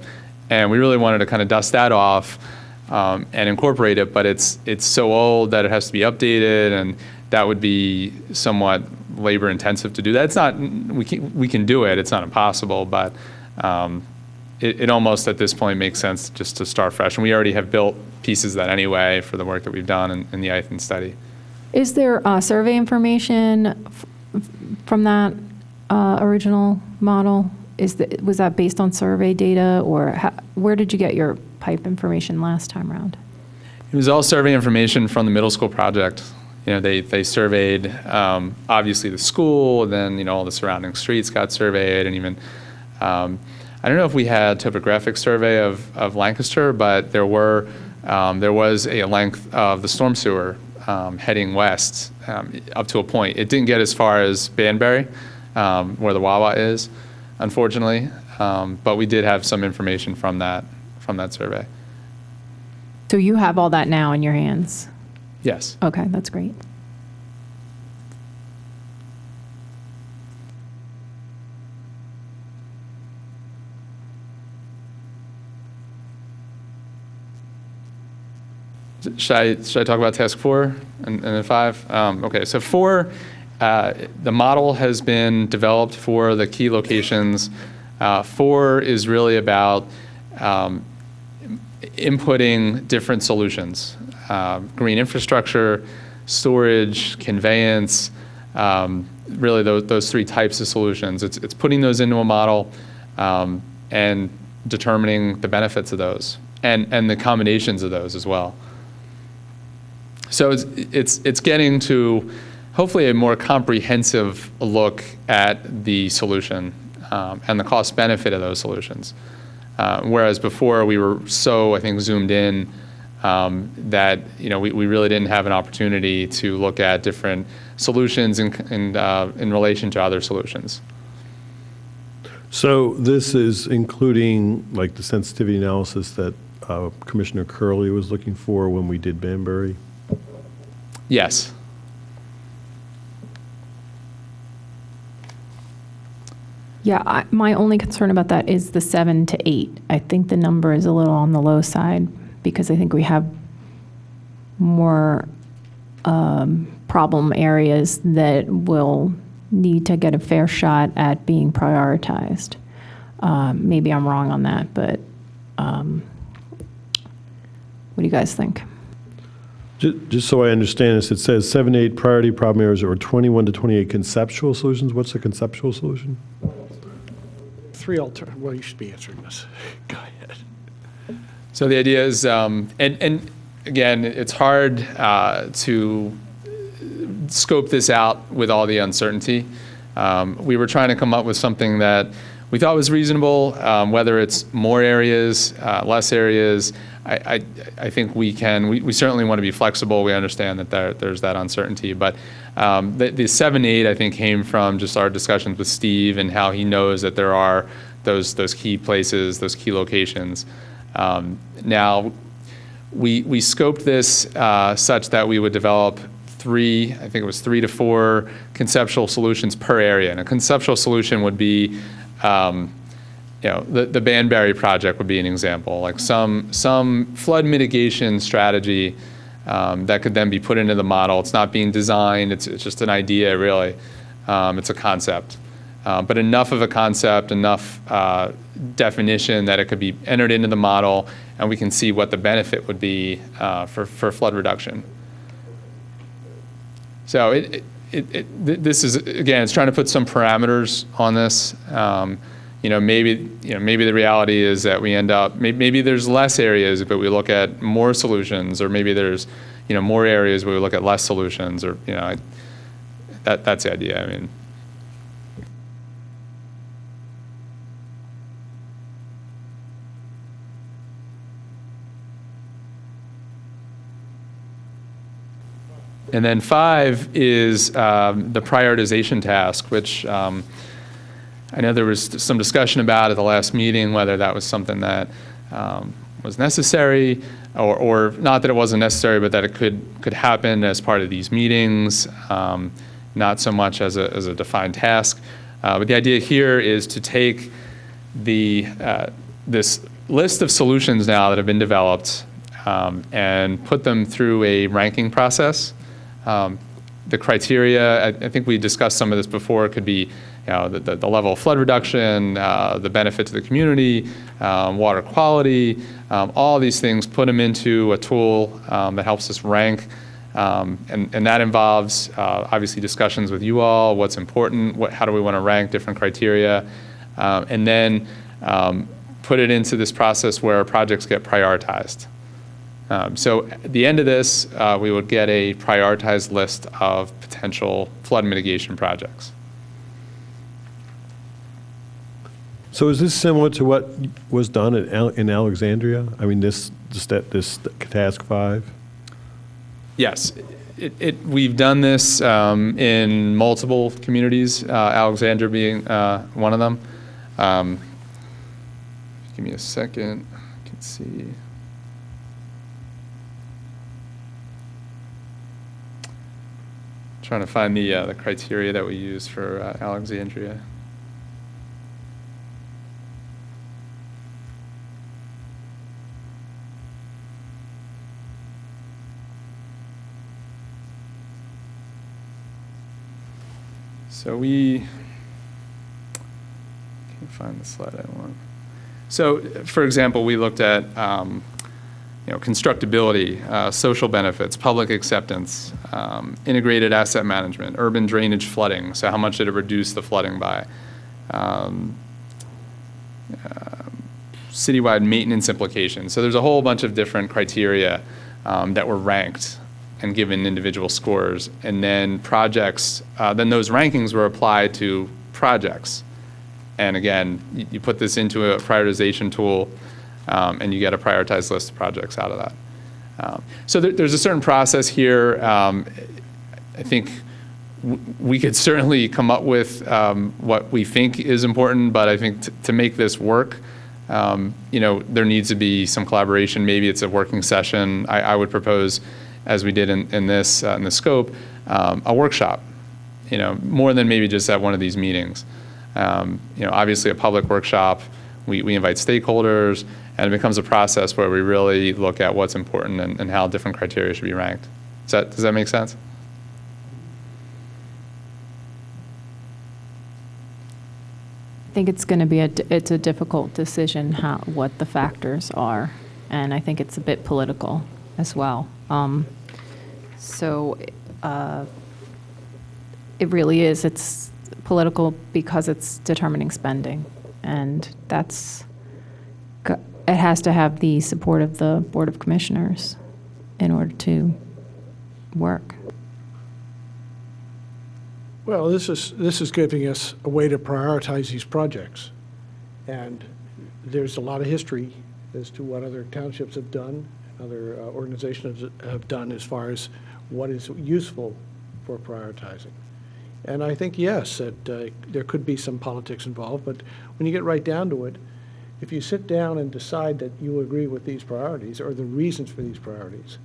and we really wanted to kind of dust that off and incorporate it, but it's so old that it has to be updated, and that would be somewhat labor intensive to do that. It's not, we can do it, it's not impossible, but it almost at this point makes sense just to start fresh. And we already have built pieces of that anyway for the work that we've done in the Ithan study. Is there survey information from that original model? Was that based on survey data, or where did you get your pipe information last time around? It was all survey information from the middle school project. They surveyed obviously the school, and then all the surrounding streets got surveyed, and even I don't know if we had topographic survey of Lancaster, but there was a length of the storm sewer heading west up to a point. It didn't get as far as Banbury, where the Wawa is, unfortunately, but we did have some information from that survey. So you have all that now in your hands? Yes. Okay, that's great. Should I talk about task 4 and then 5? Okay, so 4, the model has been developed for the key locations. 4 is really about inputting different solutions, green infrastructure, storage, conveyance, really those 3 types of solutions. It's putting those into a model and determining the benefits of those and the combinations of those as well. So it's getting to hopefully a more comprehensive look at the solution and the cost benefit of those solutions. Whereas before we were so, I think, zoomed in that we really didn't have an opportunity to look at different solutions in relation to other solutions. So this is including like the sensitivity analysis that Commissioner Curley was looking for when we did Banbury? Yes. Yeah, my only concern about that is the 7 to 8. I think the number is a little on the low side because I think we have more problem areas that will need to get a fair shot at being prioritized. Maybe I'm wrong on that, but what do you guys think? Just so I understand this, it says 7 to 8 priority problem areas or 21 to 28 conceptual solutions. What's the conceptual solution? Well, you should be answering this. Go ahead. So the idea is, and again, it's hard to scope this out with all the uncertainty. We were trying to come up with something that we thought was reasonable, whether it's more areas, less areas. I think we certainly want to be flexible. We understand that there's that uncertainty, but the 7, 8 I think came from just our discussions with Steve and how he knows that there are those key places, those key locations. Now, we scoped this such that we would develop 3 to 4 conceptual solutions per area, and a conceptual solution would be the Banbury project would be an example, like some flood mitigation strategy that could then be put into the model. It's not being designed, it's just an idea, really. It's a concept. But enough of a concept, enough definition that it could be entered into the model, and we can see what the benefit would be for flood reduction. So this is, again, it's trying to put some parameters on this. Maybe the reality is that we end up, maybe there's less areas, but we look at more solutions, or maybe there's, more areas where we look at less solutions, or, that's the idea. I mean. And then 5 is the prioritization task, which I know there was some discussion about at the last meeting, whether that was something that was necessary, or not that it wasn't necessary, but that it could happen as part of these meetings, not so much as a defined task. But the idea here is to take this list of solutions now that have been developed and put them through a ranking process. The criteria, I think we discussed some of this before, it could be the level of flood reduction, the benefit to the community, water quality, all these things, put them into a tool that helps us rank. And that involves obviously discussions with you all, what's important, how do we want to rank different criteria, and then put it into this process where projects get prioritized. So at the end of this, we would get a prioritized list of potential flood mitigation projects. So is this similar to what was done in Alexandria? I mean, this task 5? Yes, we've done this in multiple communities, Alexandria being one of them. Give me a second, I can see. Trying to find the criteria that we use for Alexandria. So we can't find the slide I want. So, for example, we looked at constructability, social benefits, public acceptance, integrated asset management, urban drainage flooding. So how much did it reduce the flooding by? Citywide maintenance implications. So there's a whole bunch of different criteria that were ranked and given individual scores. And then projects, then those rankings were applied to projects. And again, you put this into a prioritization tool, and you get a prioritized list of projects out of that. So there's a certain process here. I think we could certainly come up with what we think is important, but I think to make this work, there needs to be some collaboration. Maybe it's a working session. I would propose, as we did in the scope, a workshop. More than maybe just at one of these meetings. Obviously a public workshop. We invite stakeholders, and it becomes a process where we really look at what's important and how different criteria should be ranked. Does that make sense? think it's going to be it's a difficult decision what the factors are, and I think it's a bit political as well. So it really is. It's political because it's determining spending, and it has to have the support of the Board of Commissioners in order to work. Well, this is giving us a way to prioritize these projects. And there's a lot of history as to what other townships have done, other organizations have done as far as what is useful for prioritizing. And I think, yes, that there could be some politics involved, but when you get right down to it, if you sit down and decide that you agree with these priorities or the reasons for these priorities,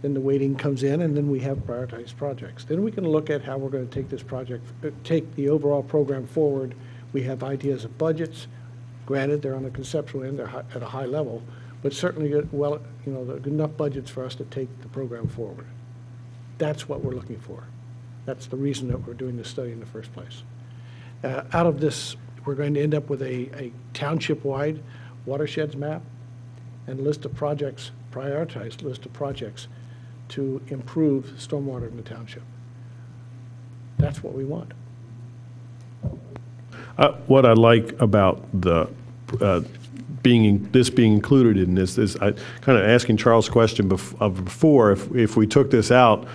then the weighting comes in, and then we have prioritized projects. Then we can look at how we're going to take this project, take the overall program forward. We have ideas of budgets. Granted, they're on the conceptual end, they're at a high level, but certainly, well, good enough budgets for us to take the program forward. That's what we're looking for. That's the reason that we're doing this study in the first place. Out of this, we're going to end up with a township-wide watersheds map and list of projects, prioritized list of projects to improve stormwater in the township. That's what we want. What I like about the being included in this is I kind of asking Charles' question before, if we took this out,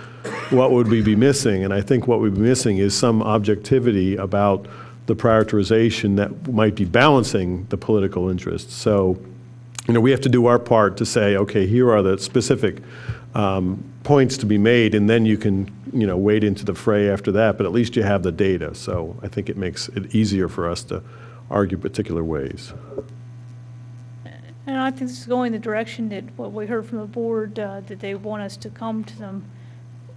what would we be missing? And I think what we'd be missing is some objectivity about the prioritization that might be balancing the political interests. So, we have to do our part to say, okay, here are the specific points to be made, and then you can, wade into the fray after that, but at least you have the data. So I think it makes it easier for us to argue particular ways. And I think this is going the direction that what we heard from the board, that they want us to come to them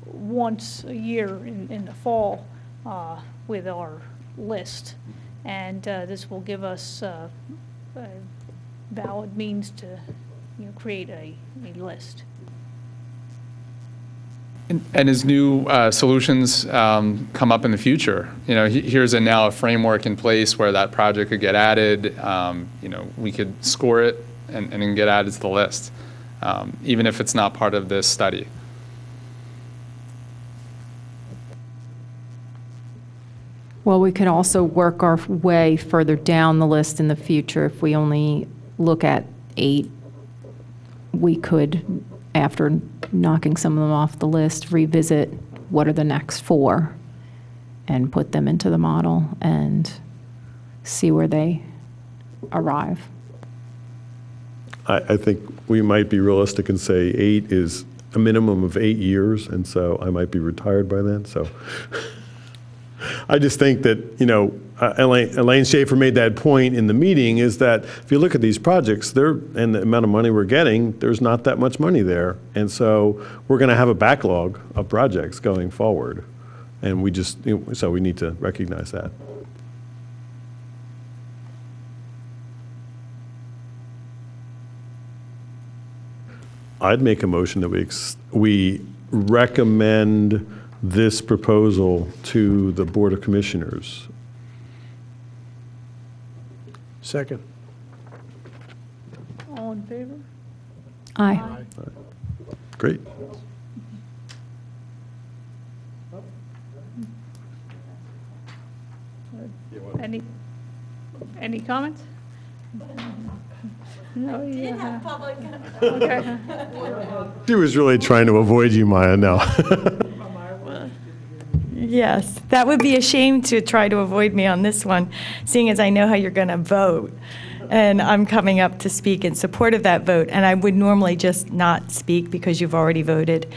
once a year in the fall with our list. And this will give us a valid means to create a list. And as new solutions come up in the future, here's now a framework in place where that project could get added. We could score it and then get added to the list, even if it's not part of this study. Well, we could also work our way further down the list in the future. If we only look at 8, we could, after knocking some of them off the list, revisit what are the next 4 and put them into the model and see where they arrive. I think we might be realistic and say 8 is a minimum of 8 years, and so I might be retired by then. So I just think that, Elaine Schaefer made that point in the meeting, is that if you look at these projects, and the amount of money we're getting, there's not that much money there. And so we're going to have a backlog of projects going forward. And so we need to recognize that. I'd make a motion that we recommend this proposal to the Board of Commissioners. Second. All in favor? Aye. Great. Any comments? No, yeah. Okay. She was really trying to avoid you, Maya, no. Yes, that would be a shame to try to avoid me on this one, seeing as I know how you're going to vote. And I'm coming up to speak in support of that vote. And I would normally just not speak because you've already voted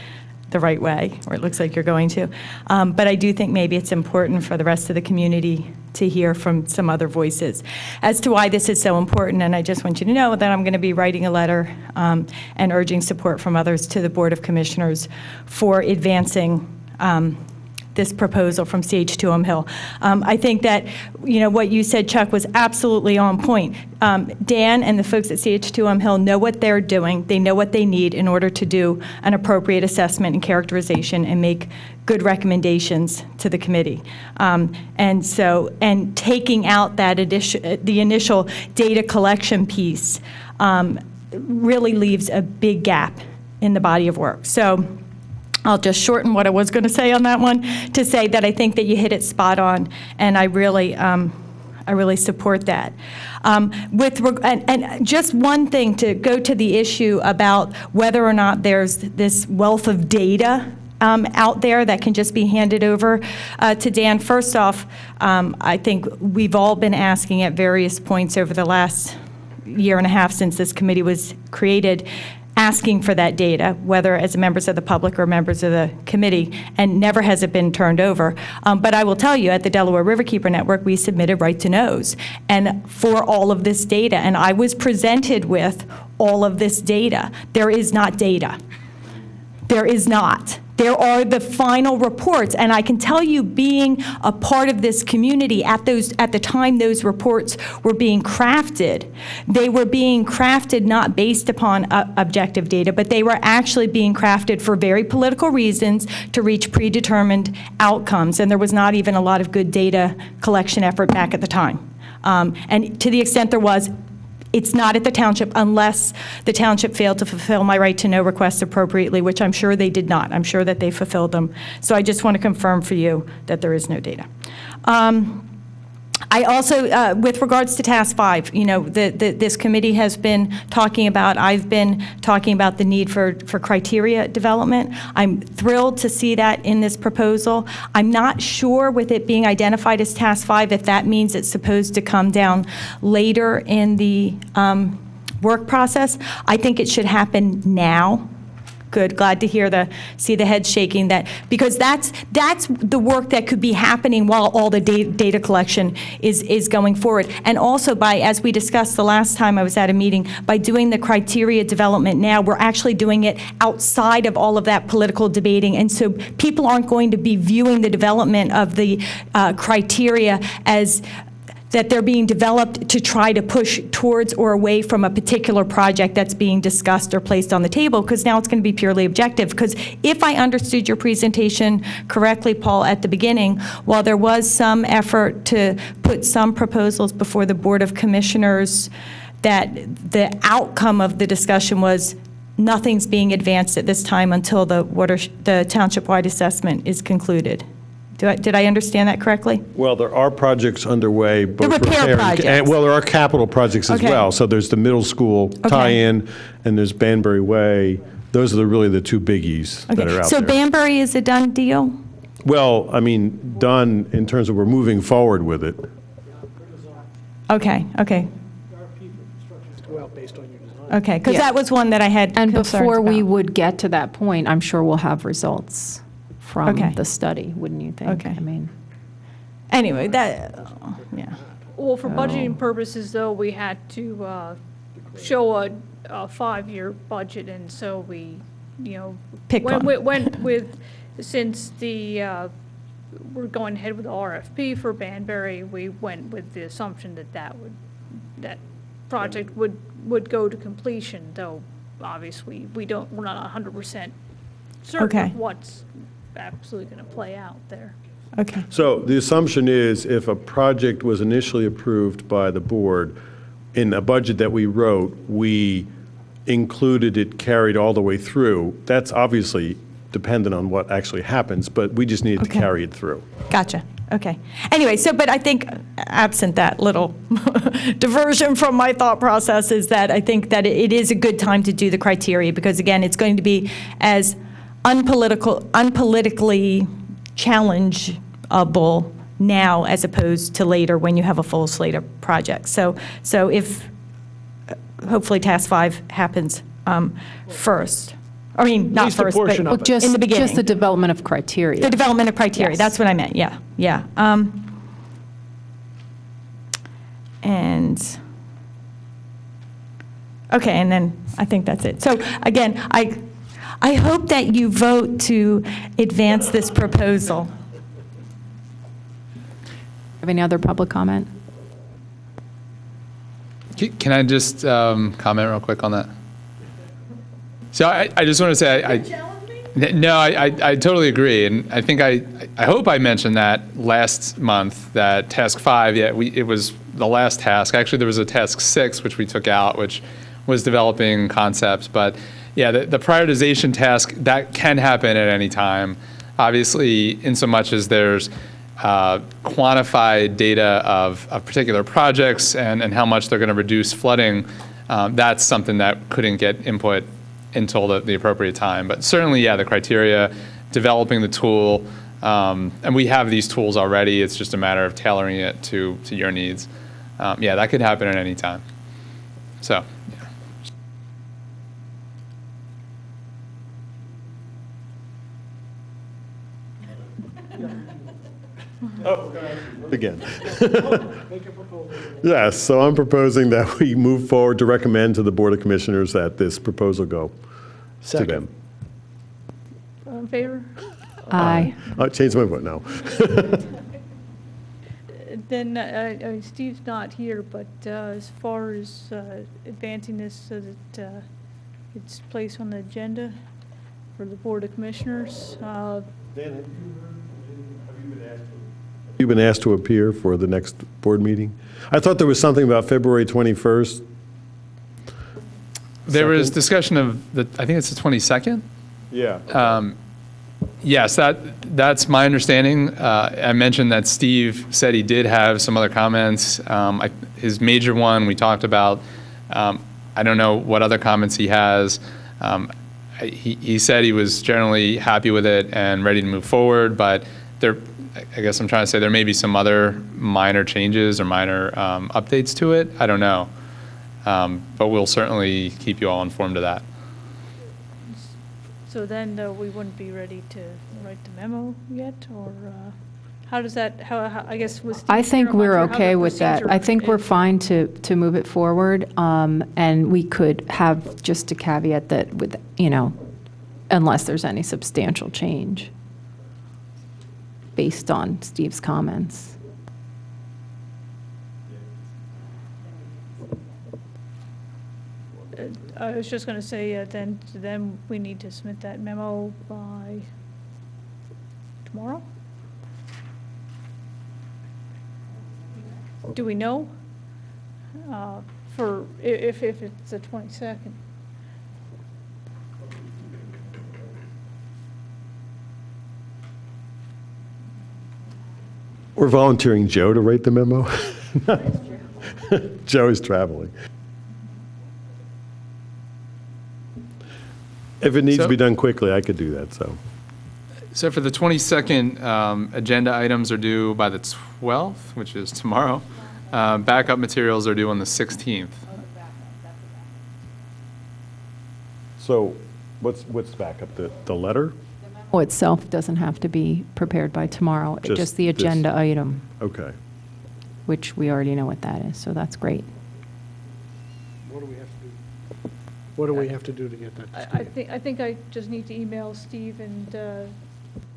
the right way, or it looks like you're going to. But I do think maybe it's important for the rest of the community to hear from some other voices as to why this is so important. And I just want you to know that I'm going to be writing a letter and urging support from others to the Board of Commissioners for advancing this proposal from CH2M Hill. I think that, what you said, Chuck, was absolutely on point. Dan and the folks at CH2M Hill know what they're doing. They know what they need in order to do an appropriate assessment and characterization and make good recommendations to the committee. And taking out that the initial data collection piece really leaves a big gap in the body of work. So I'll just shorten what I was going to say on that one to say that I think that you hit it spot on, and I really support that. And just one thing to go to the issue about whether or not there's this wealth of data out there that can just be handed over to Dan. First off, I think we've all been asking at various points over the last year and a half since this committee was created, asking for that data, whether as members of the public or members of the committee, and never has it been turned over. But I will tell you, at the Delaware Riverkeeper Network, we submitted right to knows and for all of this data, and I was presented with all of this data. There is not data. There is not. There are the final reports, and I can tell you, being a part of this community at the time those reports were being crafted, they were being crafted not based upon objective data, but they were actually being crafted for very political reasons to reach predetermined outcomes, and there was not even a lot of good data collection effort back at the time. And to the extent there was, it's not at the township unless the township failed to fulfill my right to know requests appropriately, which I'm sure they did not. I'm sure that they fulfilled them. So I just want to confirm for you that there is no data. I also, with regards to Task 5, this committee has been talking about, I've been talking about the need for criteria development. I'm thrilled to see that in this proposal. I'm not sure with it being identified as Task 5 if that means it's supposed to come down later in the work process. I think it should happen now. Good, glad to see the head shaking, because that's the work that could be happening while all the data collection is going forward. And also as we discussed the last time I was at a meeting, by doing the criteria development now, we're actually doing it outside of all of that political debating. And so people aren't going to be viewing the development of the criteria as that they're being developed to try to push towards or away from a particular project that's being discussed or placed on the table, because now it's going to be purely objective. Because if I understood your presentation correctly, Paul, at the beginning, while there was some effort to put some proposals before the Board of Commissioners, that the outcome of the discussion was nothing's being advanced at this time until the township-wide assessment is concluded. Did I understand that correctly? Well, there are projects underway. Both The repair projects. There are capital projects as Okay. well. So there's the middle school tie-in, and there's Banbury Way. Those are really the two biggies that are out So there. Banbury is a done deal? Well, I mean, done in terms of we're moving forward with it. Okay. Go out based on your design. Okay, because Yeah. that was one that I had And concerns before we about. would get to that point, I'm sure we'll have results from Okay. the study, wouldn't you think? Okay. I mean, Anyway, yeah. Well, for budgeting purposes, though, we had to show a 5-year budget, and so we, Pick one. went with, since we're going ahead with the RFP for Banbury, we went with the assumption that project would go to completion, though obviously we're not 100% certain Okay. of what's absolutely going to play out there. Okay. So the assumption is if a project was initially approved by the board, in a budget that we wrote, we included it carried all the way through. That's obviously dependent on what actually happens, but we just needed to Okay. carry it through. Gotcha. Okay. Anyway, but I think absent that little diversion from my thought process is that I think that it is a good time to do the criteria, because again, it's going to be as unpolitically challengeable now as opposed to later when you have a full slate of projects. So if hopefully Task 5 happens first. I mean, not least a first, portion but of it. just, in the beginning. just the development of criteria. The development of criteria, Yes. that's what I meant, yeah. And, okay, and then I think that's it. So again, I hope that you vote to advance this proposal. Have any other public comment? Can I just comment real quick on that? So I just want to say, no, I totally agree. And I think I hope I mentioned that last month, that task 5, it was the last task. Actually, there was a task 6, which we took out, which was developing concepts. But yeah, the prioritization task, that can happen at any time. Obviously, in so much as there's quantified data of particular projects and how much they're going to reduce flooding, that's something that couldn't get input until the appropriate time. But certainly, yeah, the criteria, developing the tool, and we have these tools already. It's just a matter of tailoring it to your needs. Yeah, that could happen at any time. So, yeah. Again. Yes, so I'm proposing that we move forward to recommend to the Board of Commissioners that this proposal go to them. All in favor? Aye. I'll change my vote now. Then, I mean, Steve's not here, but as far as advancing this so that it's placed on the agenda for the Board of Commissioners, Dan, have you been asked to appear for the next board meeting? I thought there was something about February 21st. There was discussion of I think it's the 22nd. Yeah. Yes, that's my understanding. I mentioned that Steve said he did have some other comments. His major one we talked about. I don't know what other comments he has. He said he was generally happy with it and ready to move forward, but I guess I'm trying to say there may be some other minor changes or minor updates to it. I don't know. But we'll certainly keep you all informed of that. so then we wouldn't be ready to write the memo yet, or how does that, how I guess with Steve I think here, I'm not we're sure how okay the with that. procedure I think we're is. fine to move it forward. And we could have just a caveat that with, unless there's any substantial change based on Steve's comments. I was just going to say, then we need to submit that memo by tomorrow? Do we know? If it's the 22nd? We're volunteering Joe to write the memo. Joe is traveling. If it needs to be done quickly, I could do that, so. So for the 22nd, agenda items are due by the 12th, which is tomorrow. Backup materials are due on the 16th. So what's back up, the letter? Oh, itself doesn't have to be prepared by tomorrow, just the this- agenda item, Okay. which we already know what that is, so that's great. What do we have to do? What do we have to do to get that? I think I just need to email Steve and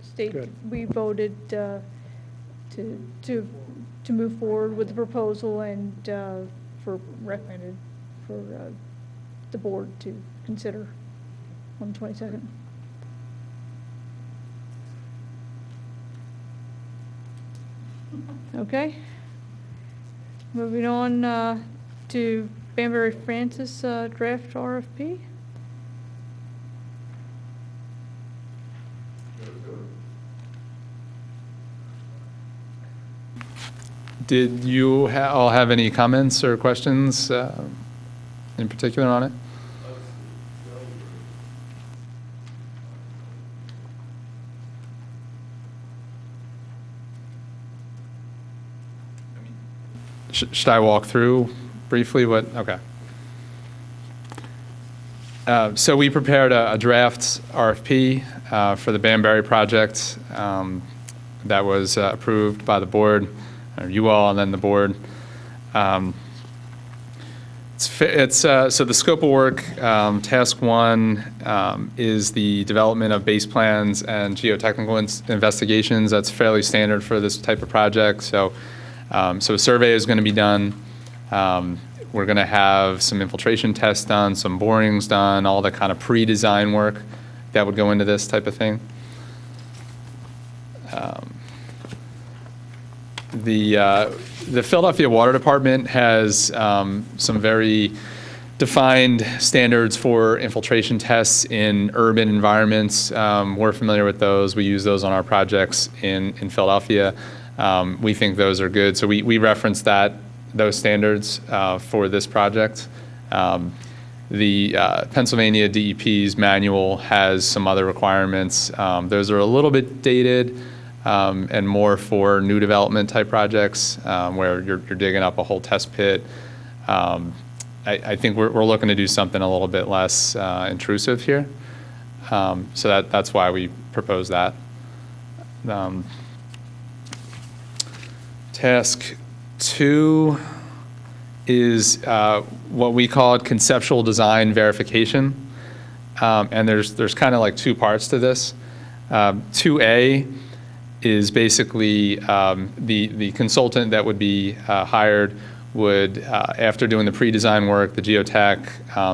state Good. we voted to move forward with the proposal and recommended for the board to consider on the 22nd. Okay. Moving on to Banbury Francis draft RFP. Did you all have any comments or questions in particular on it? Should I walk through briefly what, okay. So we prepared a draft RFP for the Banbury project that was approved by the board, or you all, and then the board. So the scope of work, task 1 is the development of base plans and geotechnical investigations. That's fairly standard for this type of project. So So a survey is going to be done. We're going to have some infiltration tests done, some borings done, all the kind of pre-design work that would go into this type of thing. The Philadelphia Water Department has some very defined standards for infiltration tests in urban environments. We're familiar with those. We use those on our projects in Philadelphia. We think those are good. So we reference those standards for this project. The Pennsylvania DEP's manual has some other requirements. Those are a little bit dated and more for new development type projects where you're digging up a whole test pit. I think we're looking to do something a little bit less intrusive here. So that's why we propose that. Task 2 is what we call conceptual design verification. And there's kind of like two parts to this. 2A is basically the consultant that would be hired would, after doing the pre-design work, the geotech,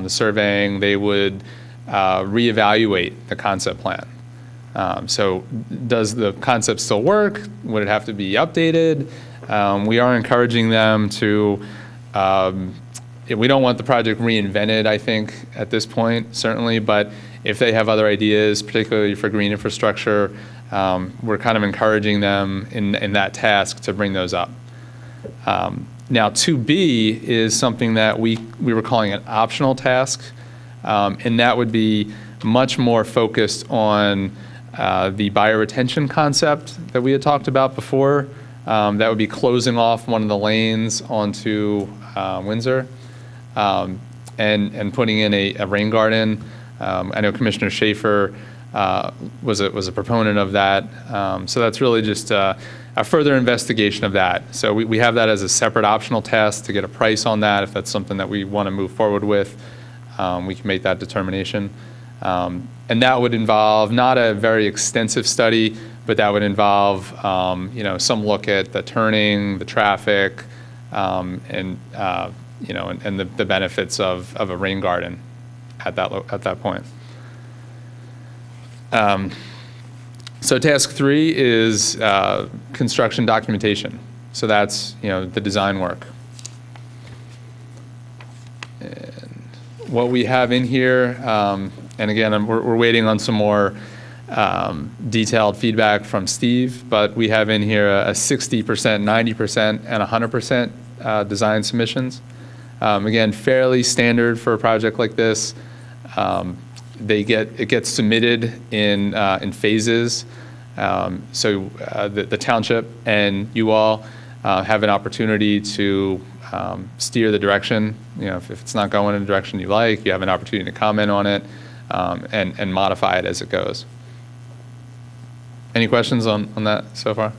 the surveying, they would reevaluate the concept plan. So does the concept still work? Would it have to be updated? We are encouraging them to, we don't want the project reinvented, I think, at this point, certainly, but if they have other ideas, particularly for green infrastructure, we're kind of encouraging them in that task to bring those up. Now, 2B is something that we were calling an optional task, and that would be much more focused on the bioretention concept that we had talked about before. That would be closing off one of the lanes onto Windsor and putting in a rain garden. I know Commissioner Schaefer was a proponent of that. So that's really just a further investigation of that. So we have that as a separate optional task to get a price on that. If that's something that we want to move forward with, we can make that determination. And that would involve not a very extensive study, but that would involve some look at the turning, the traffic, and the benefits of a rain garden at that point. So task 3 is construction documentation. So that's the design work. And what we have in here, and again we're waiting on some more detailed feedback from Steve, but we have in here a 60%, 90%, and 100% design submissions. Again, fairly standard for a project like this. It gets submitted in phases. So the township and you all have an opportunity to steer the direction. If it's not going in the direction you like, you have an opportunity to comment on it and modify it as it goes. Any questions on that so far?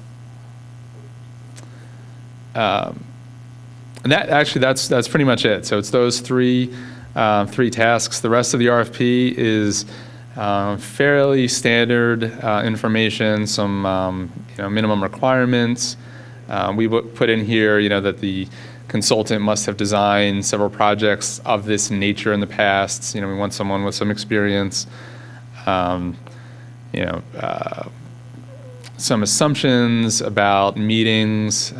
And that's pretty much it. So it's those three tasks. The rest of the RFP is fairly standard information, some minimum requirements. We put in here that the consultant must have designed several projects of this nature in the past. We want someone with some experience. Some assumptions about meetings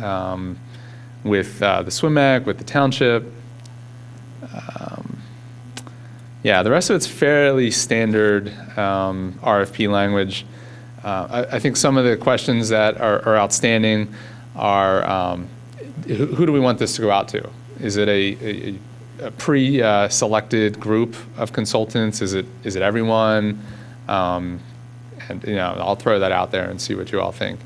with the SWIMAC, with the township. The rest of it's fairly standard RFP language. I think some of the questions that are outstanding are who do we want this to go out to? Is it a pre-selected group of consultants? Is it everyone? And I'll throw that out there and see what you all think.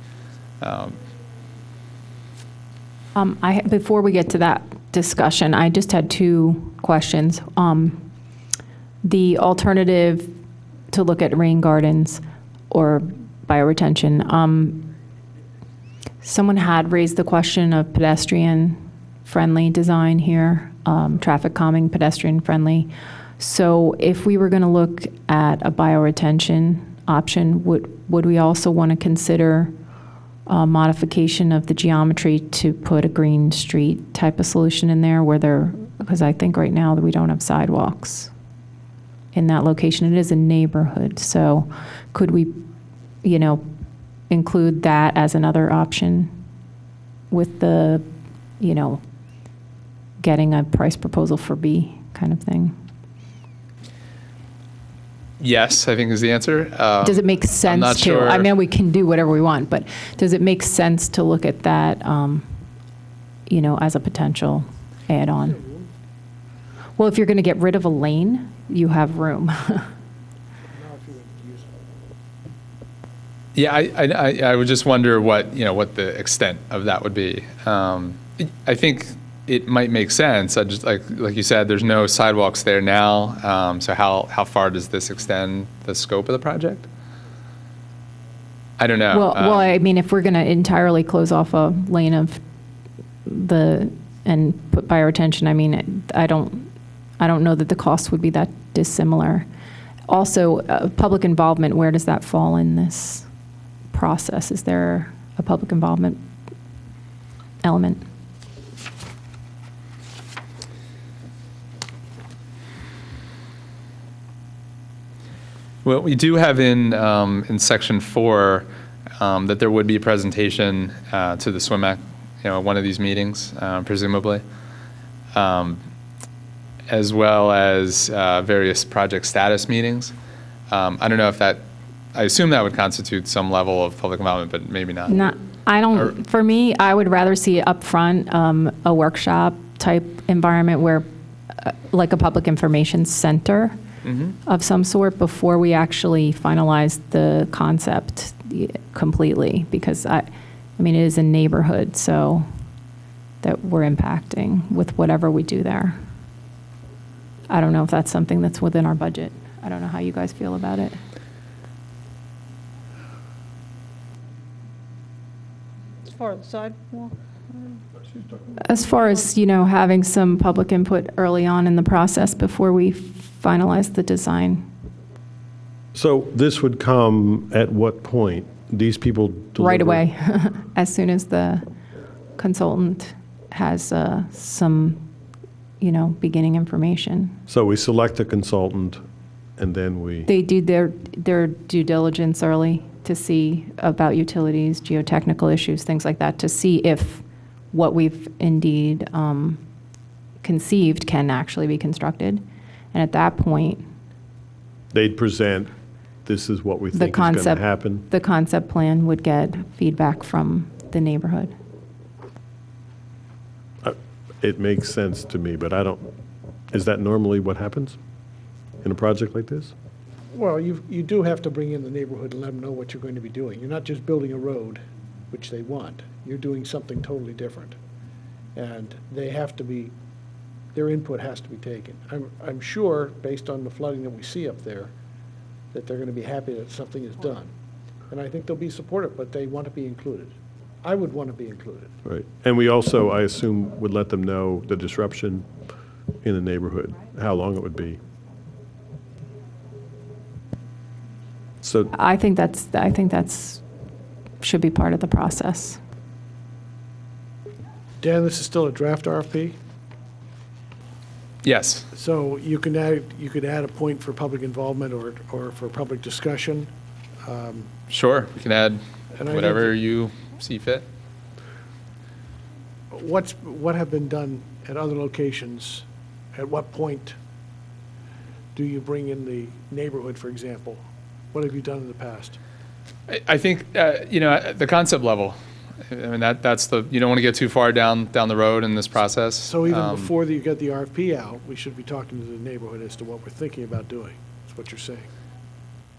Before we get to that discussion, I just had two questions. The alternative to look at rain gardens or bioretention, someone had raised the question of pedestrian-friendly design here, traffic calming, pedestrian-friendly. So if we were going to look at a bioretention option, would we also want to consider modification of the geometry to put a green street type of solution in there because I think right now that we don't have sidewalks in that location. It is a neighborhood, so could we, include that as another option with the, getting a price proposal for B kind of thing? Yes, I think is the answer. Does it make sense not to? sure. I mean, we can do whatever we want, but does it make sense to look at that, as a potential add-on? Well, if you're going to get rid of a lane, you have room. Yeah, I would just wonder what the extent of that would be. I think it might make sense. I just like you said, there's no sidewalks there now. So how far does this extend the scope of the project? I don't know. Well, I mean, if we're going to entirely close off a lane of and put by our attention, I mean, I don't know that the cost would be that dissimilar. Also, public involvement, where does that fall in this process? Is there a public involvement element? Well, we do have in section 4 that there would be a presentation to the SWIMAC, one of these meetings, presumably, as well as various project status meetings. I don't know if that. I assume that would constitute some level of public involvement, but maybe not. For me, I would rather see up front a workshop type environment where, like a public information center of some sort, before we actually finalize the concept completely. Because I mean, it is a neighborhood, so that we're impacting with whatever we do there. I don't know if that's something that's within our budget. I don't know how you guys feel about it. As far as the sidewalk, As far as, having some public input early on in the process before we finalize the design. So this would come at what point? These people deliver? Right away, as soon as the consultant has some, beginning information. So we select a consultant, and then we... They do their due diligence early to see about utilities, geotechnical issues, things like that, to see if what we've indeed conceived can actually be constructed. And at that point, They'd present, this is what we the think is going to concept, happen. the concept plan would get feedback from the neighborhood. It makes sense to me, but is that normally what happens in a project like this? Well, you do have to bring in the neighborhood and let them know what you're going to be doing. You're not just building a road, which they want. You're doing something totally different. And they have to be, their input has to be taken. I'm sure, based on the flooding that we see up there, that they're going to be happy that something is done. And I think they'll be supportive, but they want to be included. I would want to be included. Right. And we also, I assume, would let them know the disruption in the neighborhood, how long it would be. So I think that's should be part of the process. Dan, this is still a draft RFP, Yes. so you could add a point for public involvement or for public discussion. Sure. We can add And I whatever think you see fit. What have been done at other locations? At what point do you bring in the neighborhood, for example? What have you done in the past? I think, at the concept level, I mean, that's you don't want to get too far down the road in this process. So even before you get the RFP out, we should be talking to the neighborhood as to what we're thinking about doing. That's what you're saying.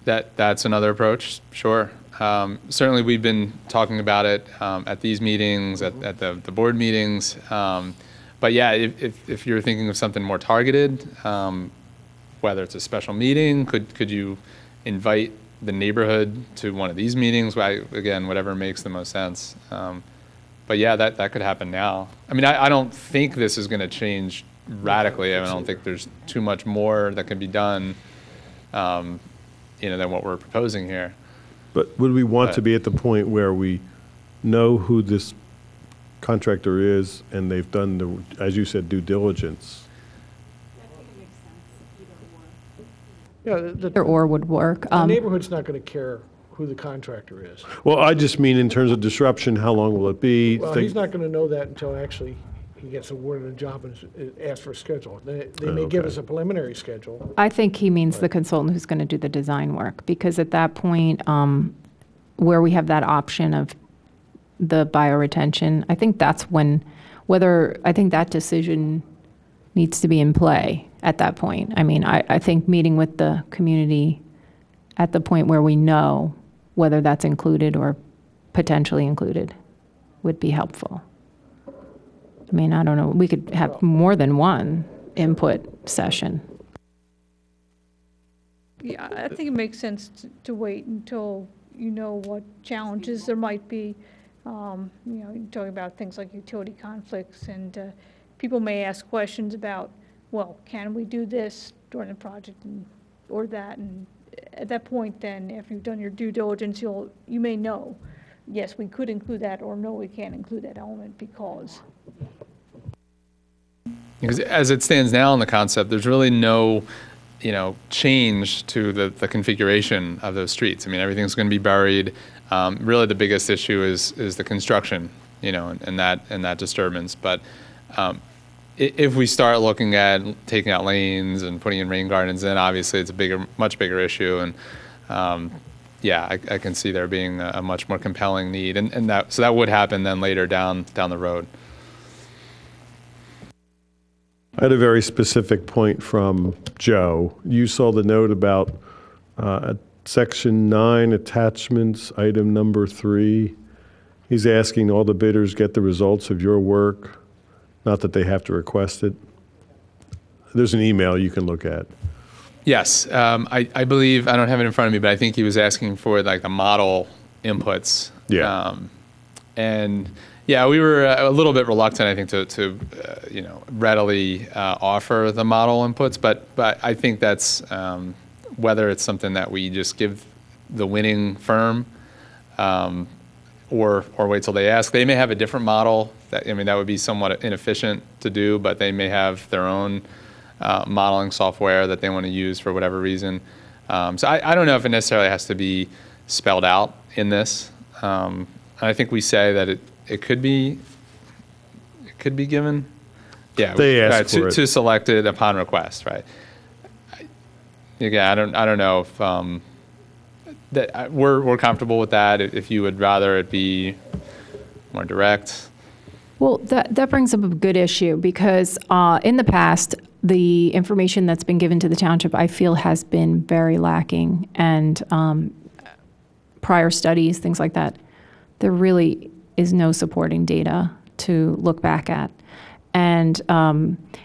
That's another approach, sure. Certainly, we've been talking about it at these meetings, at the board meetings. But yeah, if you're thinking of something more targeted, whether it's a special meeting, could you invite the neighborhood to one of these meetings? Again, whatever makes the most sense. But yeah, that could happen now. I mean, I don't think this is going to change radically. I don't think there's too much more that can be done, than what we're proposing here. But would we want to be at the point where we know who this contractor is, and they've done the, as you said, due diligence. Yeah, Either or would work. the neighborhood's not going to care who the contractor is. Well, I just mean in terms of disruption, how long will it be? Well, he's not going to know that until actually he gets awarded a job and asks for a schedule. They may give Okay. us a preliminary schedule. I think he means the consultant who's going to do the design work, because at that point, where we have that option of the bioretention, I think that's when, I think that decision needs to be in play at that point. I mean, I think meeting with the community at the point where we know whether that's included or potentially included would be helpful. I mean, I don't know, we could have more than one input session. Yeah, I think it makes sense to wait until you know what challenges there might be. You know, you're talking about things like utility conflicts, and people may ask questions about, well, can we do this during the project or that? And at that point, then, after you've done your due diligence, you may know, yes, we could include that, or no, we can't include that element because. Because as it stands now in the concept, there's really no, change to the configuration of those streets. I mean, everything's going to be buried. Really, the biggest issue is the construction, and that disturbance. But if we start looking at taking out lanes and putting in rain gardens, then obviously it's a much bigger issue. And I can see there being a much more compelling need, and that would happen then later down the road. I had a very specific point from Joe. You saw the note about Section 9, attachments, item number 3. He's asking all the bidders get the results of your work, not that they have to request it. There's an email you can look at. Yes, I believe, I don't have it in front of me, but I think he was asking for like the model inputs. Yeah. We were a little bit reluctant, I think, to readily offer the model inputs, but I think that's whether it's something that we just give the winning firm or wait till they ask. They may have a different model. That would be somewhat inefficient to do, but they may have their own modeling software that they want to use for whatever reason. So I don't know if it necessarily has to be spelled out in this. I think we say that it could be given. Yeah, They ask for it. To select it upon request, right? Again, I don't know if that we're comfortable with that. If you would rather it be more direct. Well, that brings up a good issue, because in the past, the information that's been given to the township, I feel, has been very lacking, and prior studies, things like that, there really is no supporting data to look back at. And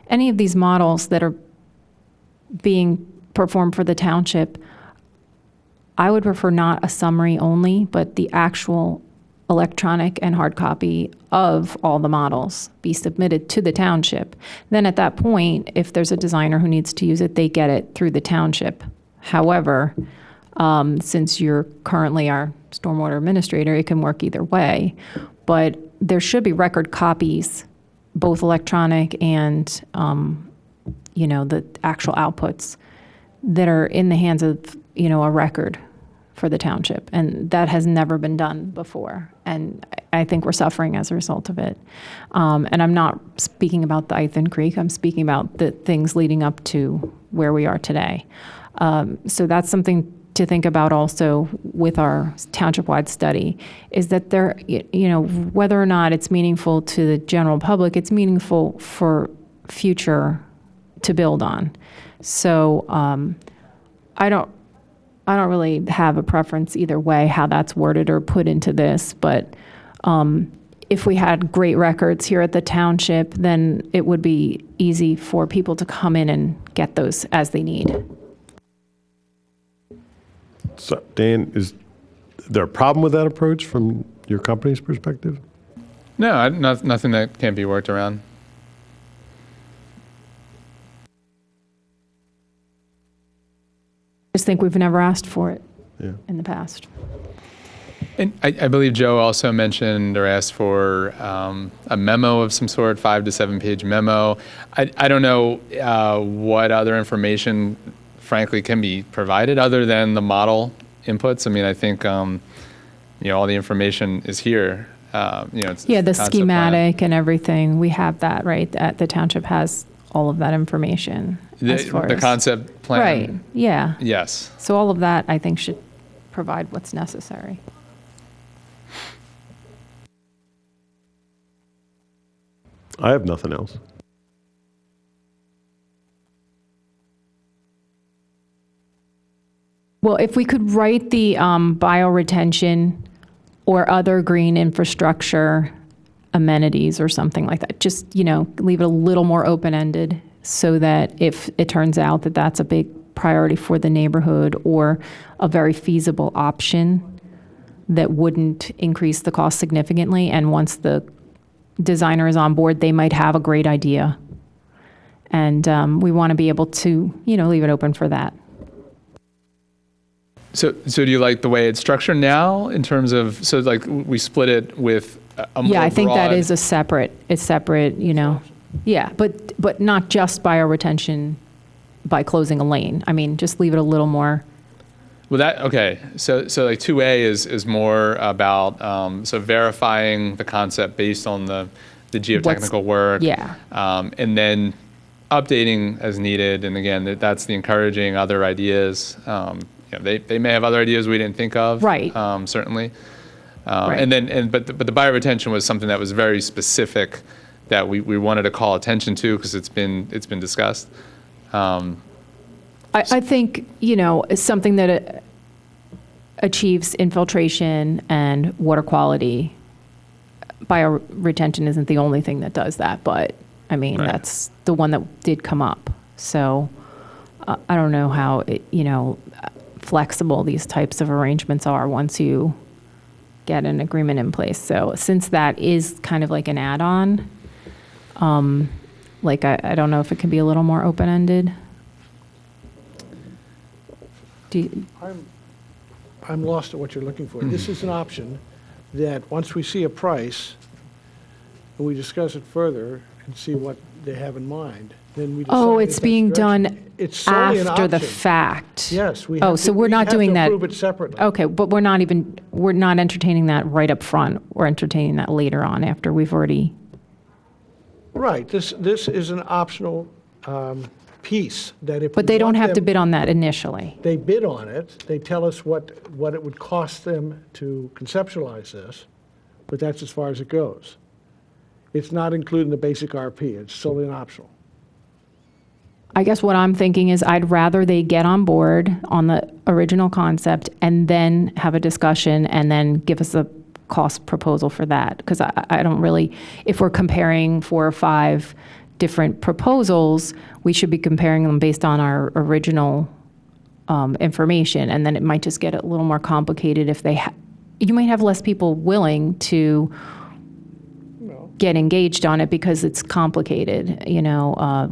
any of these models that are being performed for the township, I would prefer not a summary only, but the actual electronic and hard copy of all the models be submitted to the township. Then at that point, if there's a designer who needs to use it, they get it through the township. However, since you're currently our stormwater administrator, it can work either way. But there should be record copies, both electronic and, the actual outputs that are in the hands of, a record for the township. And that has never been done before. And I think we're suffering as a result of it. And I'm not speaking about the Ithan Creek. I'm speaking about the things leading up to where we are today. So that's something to think about also with our township-wide study, is that there, whether or not it's meaningful to the general public, it's meaningful for future to build on. So I don't really have a preference either way how that's worded or put into this, but if we had great records here at the township, then it would be easy for people to come in and get those as they need. So, Dan, is there a problem with that approach from your company's perspective? No, nothing that can't be worked around. I just think we've never asked for it Yeah. in the past. And I believe Joe also mentioned or asked for a memo of some sort, 5 to 7 page memo. I don't know what other information, frankly, can be provided other than the model inputs. I mean, I think all the information is here. It's Yeah, the concept schematic plan. and everything, we have that, right? The township has all of that information as far The as. concept plan. Right, yeah. Yes. So all of that, I think, should provide what's necessary. I have nothing else. Well, if we could write the bioretention or other green infrastructure amenities or something like that, just, leave it a little more open-ended so that if it turns out that that's a big priority for the neighborhood or a very feasible option that wouldn't increase the cost significantly, and once the designer is on board, they might have a great idea. And we want to be able to, leave it open for that. So do you like the way it's structured now in terms of, so like we split it with a more Yeah, I think that broad- is it's separate, yeah, but not just bioretention by closing a lane. I mean, just leave it a little more, Well, okay. So like 2A is more about so verifying the concept based on the geotechnical work. yeah. And then updating as needed. And again, that's the encouraging other ideas. They may have other ideas we didn't think of. Right. Certainly. Right. But the bioretention was something that was very specific that we wanted to call attention to because it's been discussed. I think, it's something that achieves infiltration and water quality. Bioretention isn't the only thing that does that, but I mean, Right. that's the one that did come up. So I don't know how, flexible these types of arrangements are once you get an agreement in place. So since that is kind of like an add-on, I don't know if it can be a little more open-ended. I'm lost at what you're looking for. This is an option that, once we see a price, and we discuss it further and see what they have in mind, then we decide. Oh, if it's that's being direction. done It's solely an after the option. fact. Yes, we Oh, have so to- we're we not have doing to that. approve it separately. Okay, but we're not entertaining that right up front. We're entertaining that later on after we've already, Right, this is an optional piece that if. but we they don't want have to them- bid on that initially. They bid on it, they tell us what it would cost them to conceptualize this, but that's as far as it goes. It's not included in the basic RP, it's solely an optional. I guess what I'm thinking is I'd rather they get on board on the original concept and then have a discussion and then give us a cost proposal for that. Because I don't really, if we're comparing 4 or 5 different proposals, we should be comparing them based on our original information. And then it might just get a little more complicated if you might have less people willing to get engaged on it because it's complicated,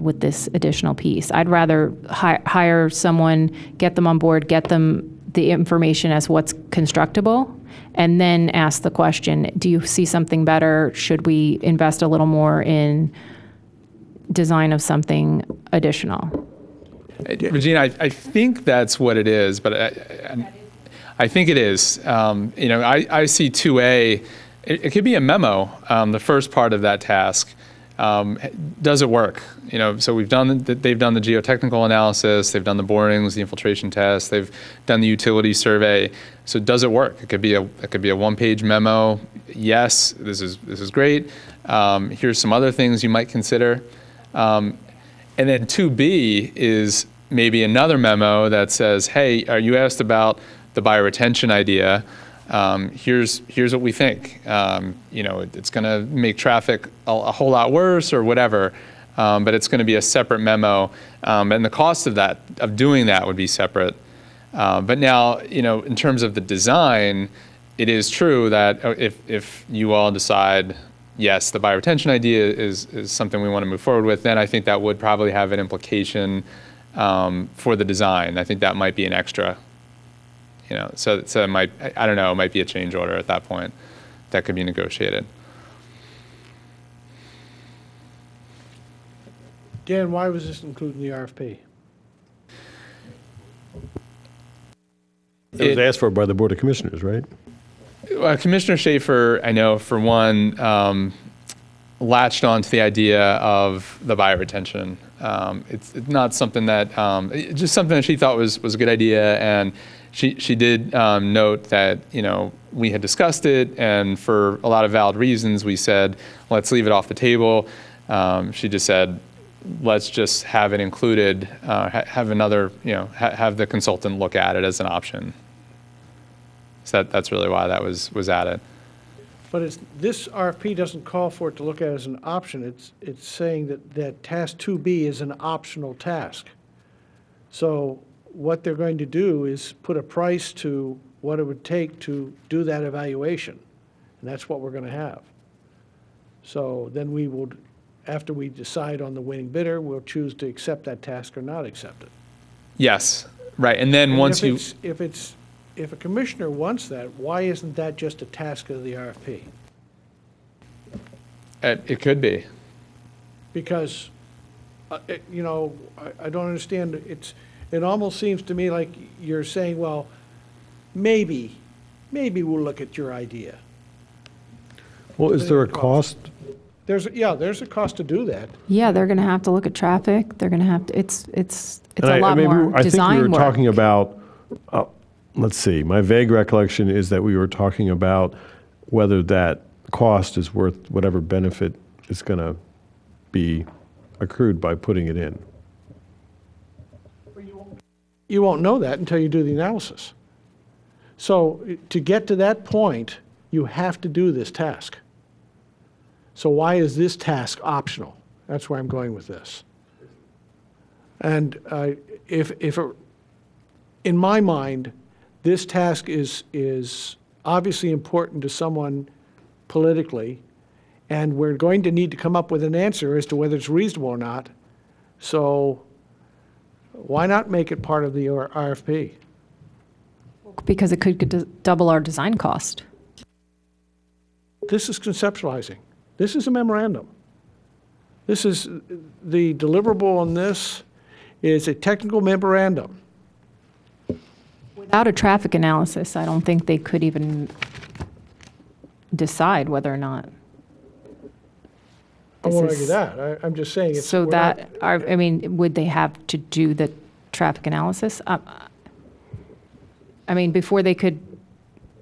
with this additional piece. I'd rather hire someone, get them on board, get them the information as what's constructible, and then ask the question, do you see something better? Should we invest a little more in design of something additional? Regina, I think that's what it is, but I think it is. I see 2A. It could be a memo. The first part of that task. Does it work? So they've done the geotechnical analysis, they've done the borings, the infiltration test, they've done the utility survey. So does it work? It could be a 1-page memo. Yes, this is great. Here's some other things you might consider. And then 2B is maybe another memo that says, hey, you asked about the bioretention idea. Here's what we think. It's going to make traffic a whole lot worse or whatever, but it's going to be a separate memo, and the cost of doing that would be separate. But now, in terms of the design, it is true that if you all decide, yes, the bioretention idea is something we want to move forward with, then I think that would probably have an implication for the design. I think that might be an extra So it might, I don't know, it might be a change order at that point that could be negotiated. Dan, why was this included in the RFP? It was asked for by the Board of Commissioners, right? Commissioner Schaefer, I know, for one, latched on to the idea of the buyer retention. It's not something that, just something that she thought was a good idea, and she did note that, we had discussed it, and for a lot of valid reasons, we said, let's leave it off the table. She just said, let's just have it included, have another, have the consultant look at it as an option. So that's really why that was added. But this RFP doesn't call for it to look at as an option. It's saying that task 2B is an optional task. So what they're going to do is put a price to what it would take to do that evaluation. And that's what we're going to have. So then we will, after we decide on the winning bidder, we'll choose to accept that task or not accept it. Yes, right. And then once you... If a commissioner wants that, why isn't that just a task of the RFP? It could be. Because, I don't understand. It almost seems to me like you're saying, well, maybe we'll look at your idea. Well, is there a cost? There's a cost to do that. Yeah, they're going to have to look at traffic. They're going to have to, it's And a lot more I think design we were work. talking about, let's see, my vague recollection is that we were talking about whether that cost is worth whatever benefit is going to be accrued by putting it in. You won't know that until you do the analysis. So to get to that point, you have to do this task. So why is this task optional? That's where I'm going with this. And in my mind, this task is obviously important to someone politically, and we're going to need to come up with an answer as to whether it's reasonable or not. So why not make it part of the RFP? Because it could double our design cost. This is conceptualizing. This is a memorandum. This is, the deliverable on this is a technical memorandum. Without a traffic analysis, I don't think they could even decide whether or not. I won't this argue is- that. I'm just saying it's. So we're that, not- I mean, would they have to do the traffic analysis? I mean, before they could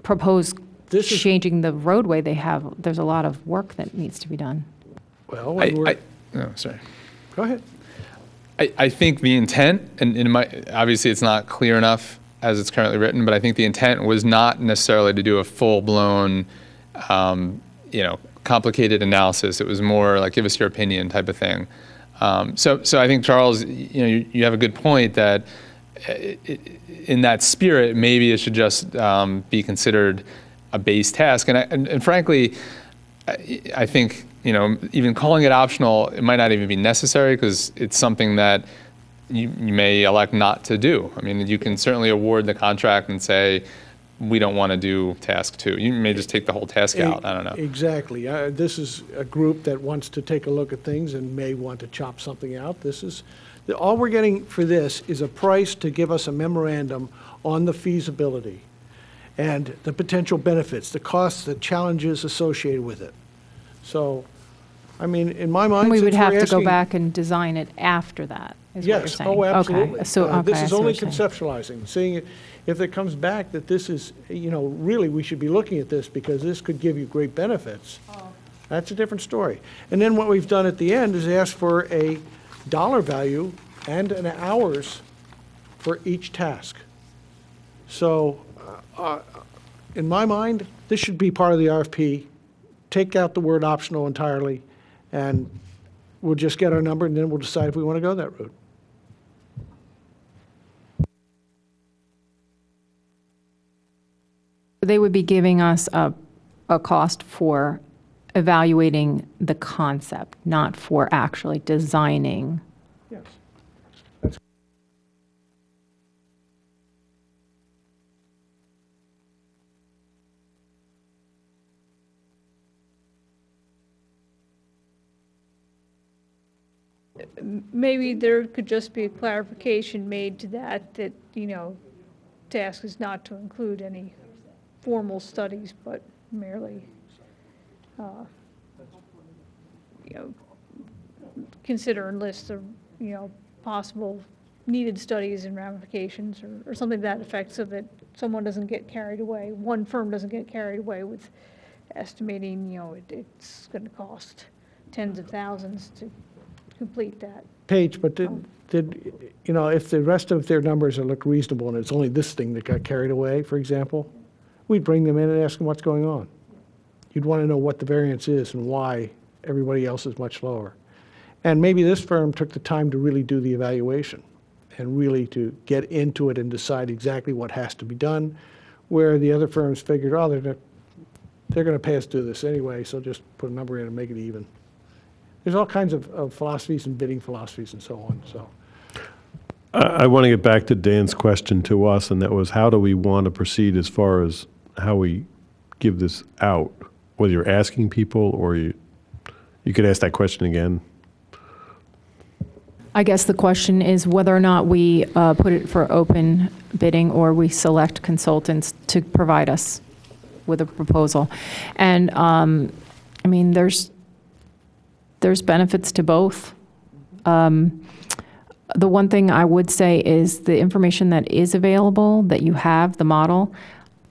propose This is- changing the roadway, there's a lot of work that needs to be done. Well, when we're- Sorry. go ahead. I think the intent, and obviously it's not clear enough as it's currently written, but I think the intent was not necessarily to do a full-blown, complicated analysis. It was more like, give us your opinion type of thing. So I think, Charles, you have a good point that in that spirit, maybe it should just be considered a base task. And frankly, I think, even calling it optional, it might not even be necessary because it's something that you may elect not to do. I mean, you can certainly award the contract and say, we don't want to do task 2. You may just take the whole task out. I don't know. Exactly. This is a group that wants to take a look at things and may want to chop something out. All we're getting for this is a price to give us a memorandum on the feasibility and the potential benefits, the costs, the challenges associated with it. So, I mean, in my mind, We would since we're have to go asking- back and design it after that, is what you're Yes, saying. oh, absolutely. Okay, so, okay, This I is see what only you're saying. conceptualizing, seeing if it comes back that this is, really, we should be looking at this because this could give you great benefits. That's a different story. And then what we've done at the end is ask for a dollar value and an hours for each task. So, in my mind, this should be part of the RFP. Take out the word optional entirely, and we'll just get our number, and then we'll decide if we want to go that route. They would be giving us a cost for evaluating the concept, not for actually designing. Yes. maybe there could just be a clarification made to that, task is not to include any formal studies, but merely, consider and list the, possible needed studies and ramifications or something to that effect so that someone doesn't get carried away, one firm doesn't get carried away with estimating, it's going to cost tens of thousands to complete that. Paige, but if the rest of their numbers look reasonable and it's only this thing that got carried away, for example, we'd bring them in and ask them what's going on. You'd want to know what the variance is and why everybody else is much lower. And maybe this firm took the time to really do the evaluation and really to get into it and decide exactly what has to be done, where the other firms figured, oh, they're going to pay us to do this anyway, so just put a number in and make it even. There's all kinds of philosophies and bidding philosophies and so on. So I want to get back to Dan's question to us, and that was, how do we want to proceed as far as how we give this out? Whether you're asking people or you could ask that question again. I guess the question is whether or not we put it for open bidding or we select consultants to provide us with a proposal. And, there's benefits to both. The one thing I would say is the information that is available, that you have, the model,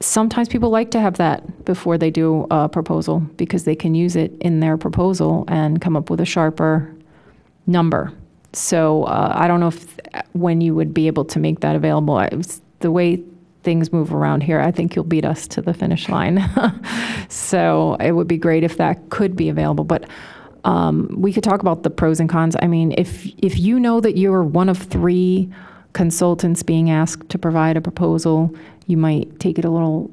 sometimes people like to have that before they do a proposal because they can use it in their proposal and come up with a sharper number. So I don't know when you would be able to make that available. The way things move around here, I think you'll beat us to the finish line. So it would be great if that could be available. But we could talk about the pros and cons. If you know that you're one of 3 consultants being asked to provide a proposal, you might take it a little,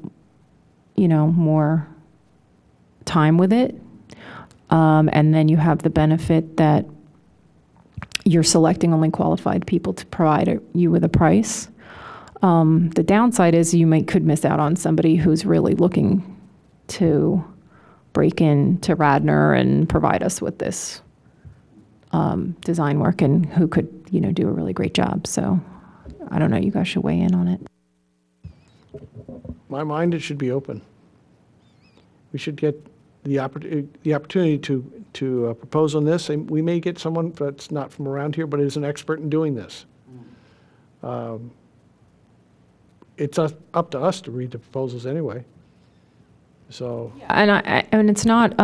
more time with it. And then you have the benefit that you're selecting only qualified people to provide you with a price. The downside is you could miss out on somebody who's really looking to break into Radnor and provide us with this design work and who could, do a really great job. So I don't know, you guys should weigh in on it. my mind, it should be open. We should get the opportunity to propose on this. And we may get someone that's not from around here, but is an expert in doing this. It's up to us to read the proposals anyway. So. And it's not,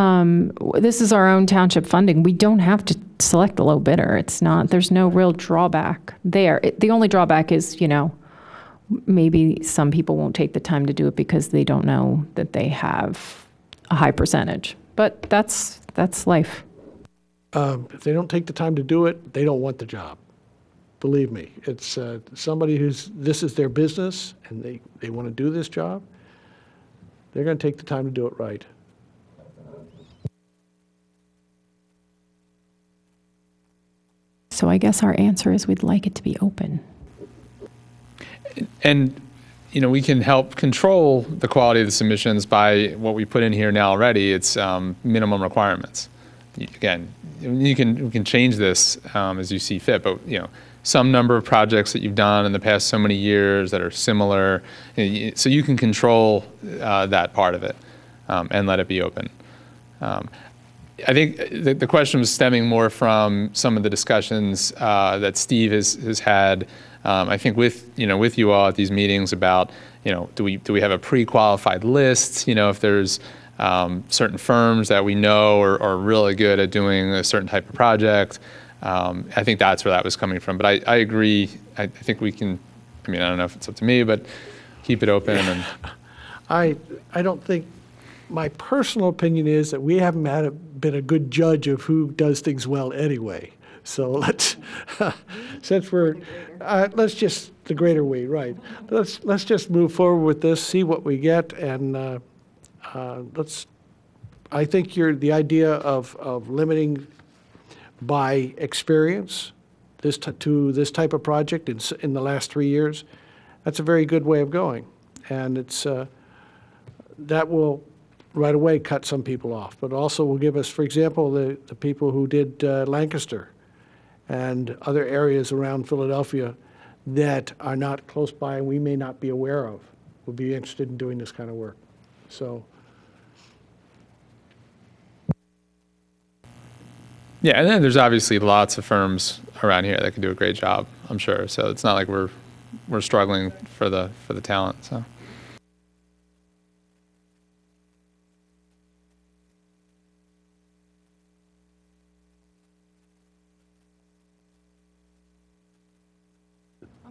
this is our own township funding. We don't have to select the low bidder. It's not, there's no real drawback there. The only drawback is, maybe some people won't take the time to do it because they don't know that they have a high percentage. But that's life. If they don't take the time to do it, they don't want the job. Believe me, it's somebody this is their business and they want to do this job. They're going to take the time to do it right. So I guess our answer is we'd like it to be open. And, we can help control the quality of the submissions by what we put in here now already. It's minimum requirements. Again, we can change this as you see fit, but, some number of projects that you've done in the past so many years that are similar, so you can control that part of it and let it be open. I think the question was stemming more from some of the discussions that Steve has had, I think with you all at these meetings about, do we have a pre-qualified list? If there's certain firms that we know are really good at doing a certain type of project. I think that's where that was coming from. But I agree. I think we can, I don't know if it's up to me, but keep it open. And I don't think, my personal opinion is that we haven't been a good judge of who does things well anyway. So let's, since we're, let's just, the greater we, right. Let's just move forward with this, see what we get, and I think the idea of limiting by experience to this type of project in the last 3 years, that's a very good way of going. And it's that will right away cut some people off, but also will give us, for example, the people who did Lancaster and other areas around Philadelphia that are not close by and we may not be aware of would be interested in doing this kind of work. So, Yeah, and then there's obviously lots of firms around here that can do a great job, I'm sure. So it's not like we're struggling for the talent. So.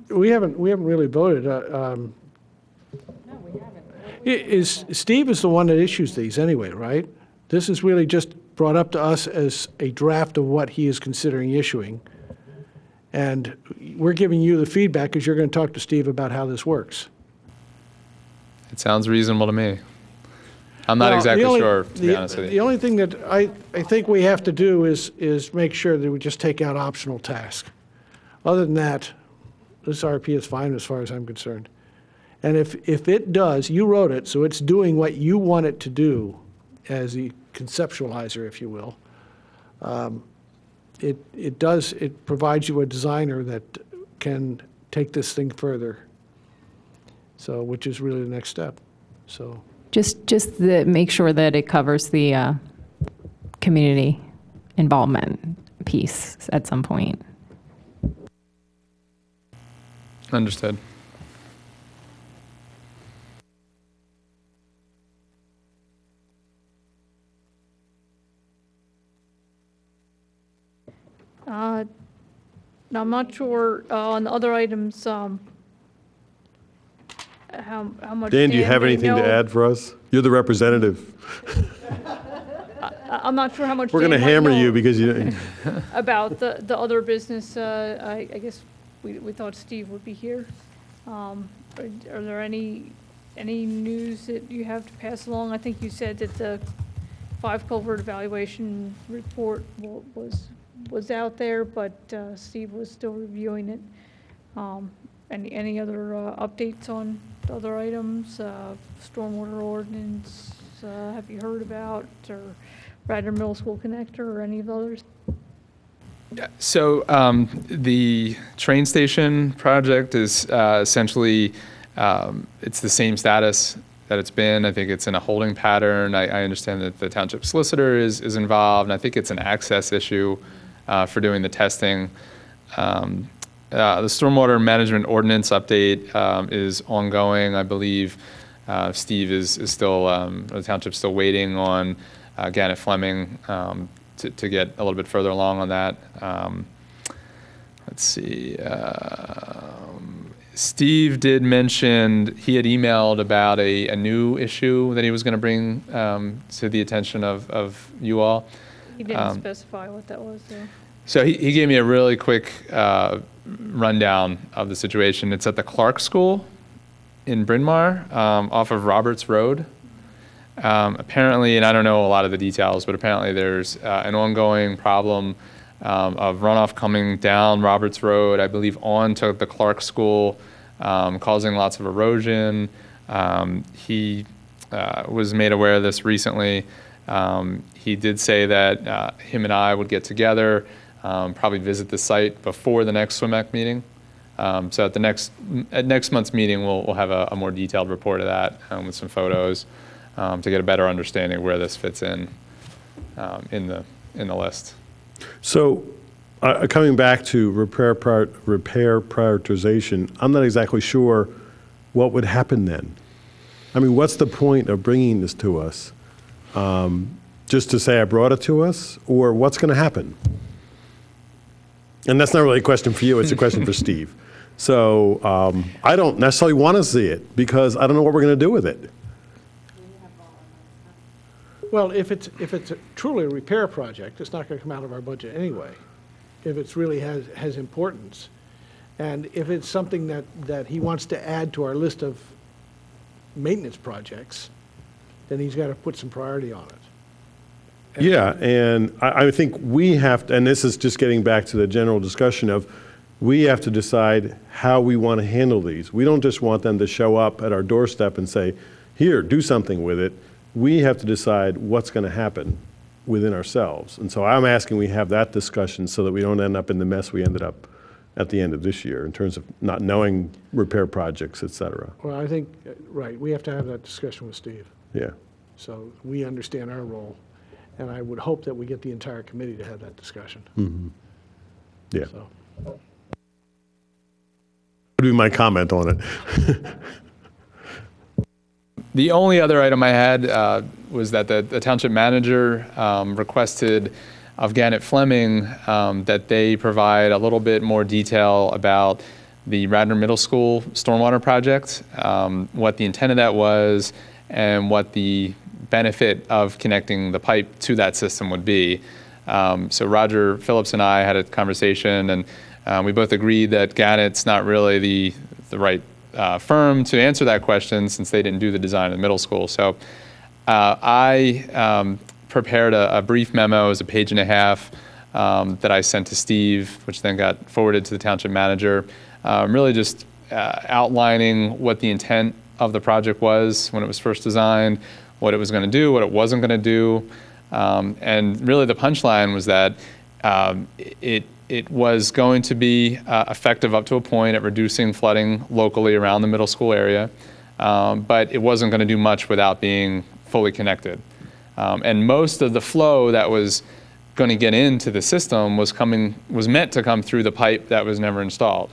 we haven't really voted. Steve is the one that issues these anyway, right? This is really just brought up to us as a draft of what he is considering issuing. And we're giving you the feedback because you're going to talk to Steve about how this works. It sounds reasonable to me. I'm not exactly sure, to be honest with you. The only thing that I think we have to do is make sure that we just take out optional tasks. Other than that, this RP is fine as far as I'm concerned. And if it does, you wrote it, so it's doing what you want it to do as the conceptualizer, if you will. It provides you a designer that can take this thing further. So, which is really the next step. So. Just make sure that it covers the community involvement piece at some point. Understood. Now, I'm not sure on the other items, how much. Dan, do you have may anything to know. add for us? You're the representative. I'm not sure how much. We're going to Dan might hammer know you because you. about the other business. I guess we thought Steve would be here. Are there any news that you have to pass along? I think you said that the 5 culvert evaluation report was out there, but Steve was still reviewing it. Any other updates on the other items? Stormwater ordinance, have you heard about, or Radnor Middle School connector, or any of the others? Yeah, so the train station project is essentially, it's the same status that it's been. I think it's in a holding pattern. I understand that the township solicitor is involved, and I think it's an access issue for doing the testing. The stormwater management ordinance update is ongoing. I believe Steve is still, the township's still waiting on Gannett Fleming to get a little bit further along on that. Let's see. Steve did mention he had emailed about a new issue that he was going to bring to the attention of you all. He didn't specify what that was, though. So he gave me a really quick rundown of the situation. It's at the Clark School in Bryn Mawr, off of Roberts Road. Apparently, and I don't know a lot of the details, but apparently there's an ongoing problem of runoff coming down Roberts Road, I believe onto the Clark School, causing lots of erosion. He was made aware of this recently. He did say that him and I would get together, probably visit the site before the next SWMAC meeting. So at next month's meeting, we'll have a more detailed report of that with some photos to get a better understanding of where this fits in the list. So, coming back to repair prioritization, I'm not exactly sure what would happen then. I mean, what's the point of bringing this to us? Just to say I brought it to us, or what's going to happen? And that's not really a question for you, it's a question for Steve. So I don't necessarily want to see it because I don't know what we're going to do with it. Well, if it's truly a repair project, it's not going to come out of our budget anyway, if it's really has importance. And if it's something that he wants to add to our list of maintenance projects, then he's got to put some priority on it. Yeah, and I think we have to, and this is just getting back to the general discussion of, we have to decide how we want to handle these. We don't just want them to show up at our doorstep and say, here, do something with it. We have to decide what's going to happen. within ourselves. And so I'm asking we have that discussion so that we don't end up in the mess we ended up at the end of this year in terms of not knowing repair projects, et cetera. Well, I think, right, we have to have that discussion with Steve, Yeah. so we understand our role, and I would hope that we get the entire committee to have that discussion. Yeah. So, Would be my comment on it. The only other item I had was that the township manager requested of Gannett Fleming that they provide a little bit more detail about the Radnor Middle School stormwater project, what the intent of that was, and what the benefit of connecting the pipe to that system would be. So Roger Phillips and I had a conversation, and we both agreed that Gannett's not really the right firm to answer that question since they didn't do the design of the middle school. So I prepared a brief memo, it was a page and a half, that I sent to Steve, which then got forwarded to the township manager, really just outlining what the intent of the project was when it was first designed, what it was going to do, what it wasn't going to do. And really the punchline was that it was going to be effective up to a point at reducing flooding locally around the middle school area, but it wasn't going to do much without being fully connected. And most of the flow that was going to get into the system was meant to come through the pipe that was never installed.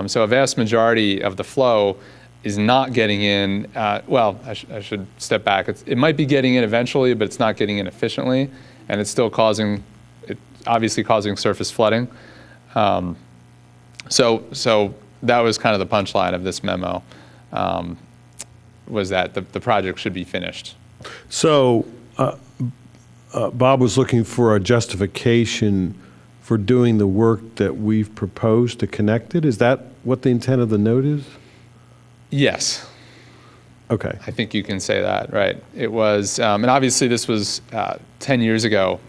So a vast majority of the flow is not getting in. Well, I should step back. It might be getting in eventually, but it's not getting in efficiently, and it's still obviously causing surface flooding. So that was kind of the punchline of this memo, was that the project should be finished. So Bob was looking for a justification for doing the work that we've proposed to connect it. Is that what the intent of the note is? Yes. Okay. I think you can say that, right? It was, and obviously this was 10 years ago,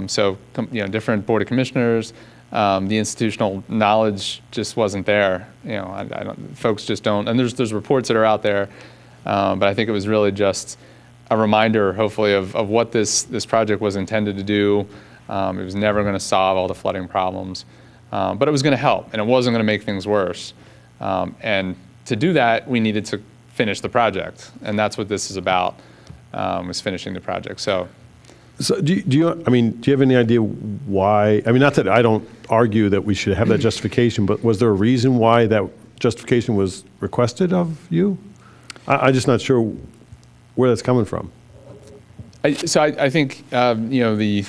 so different board of commissioners, the institutional knowledge just wasn't there. Folks just don't, and there's reports that are out there, but I think it was really just a reminder, hopefully, of what this project was intended to do. It was never going to solve all the flooding problems, but it was going to help, and it wasn't going to make things worse. And to do that, we needed to finish the project, and that's what this is about, was finishing the project. So do you have any idea why? I mean, not that I don't argue that we should have that justification, but was there a reason why that justification was requested of you? I'm just not sure where that's coming from. I think the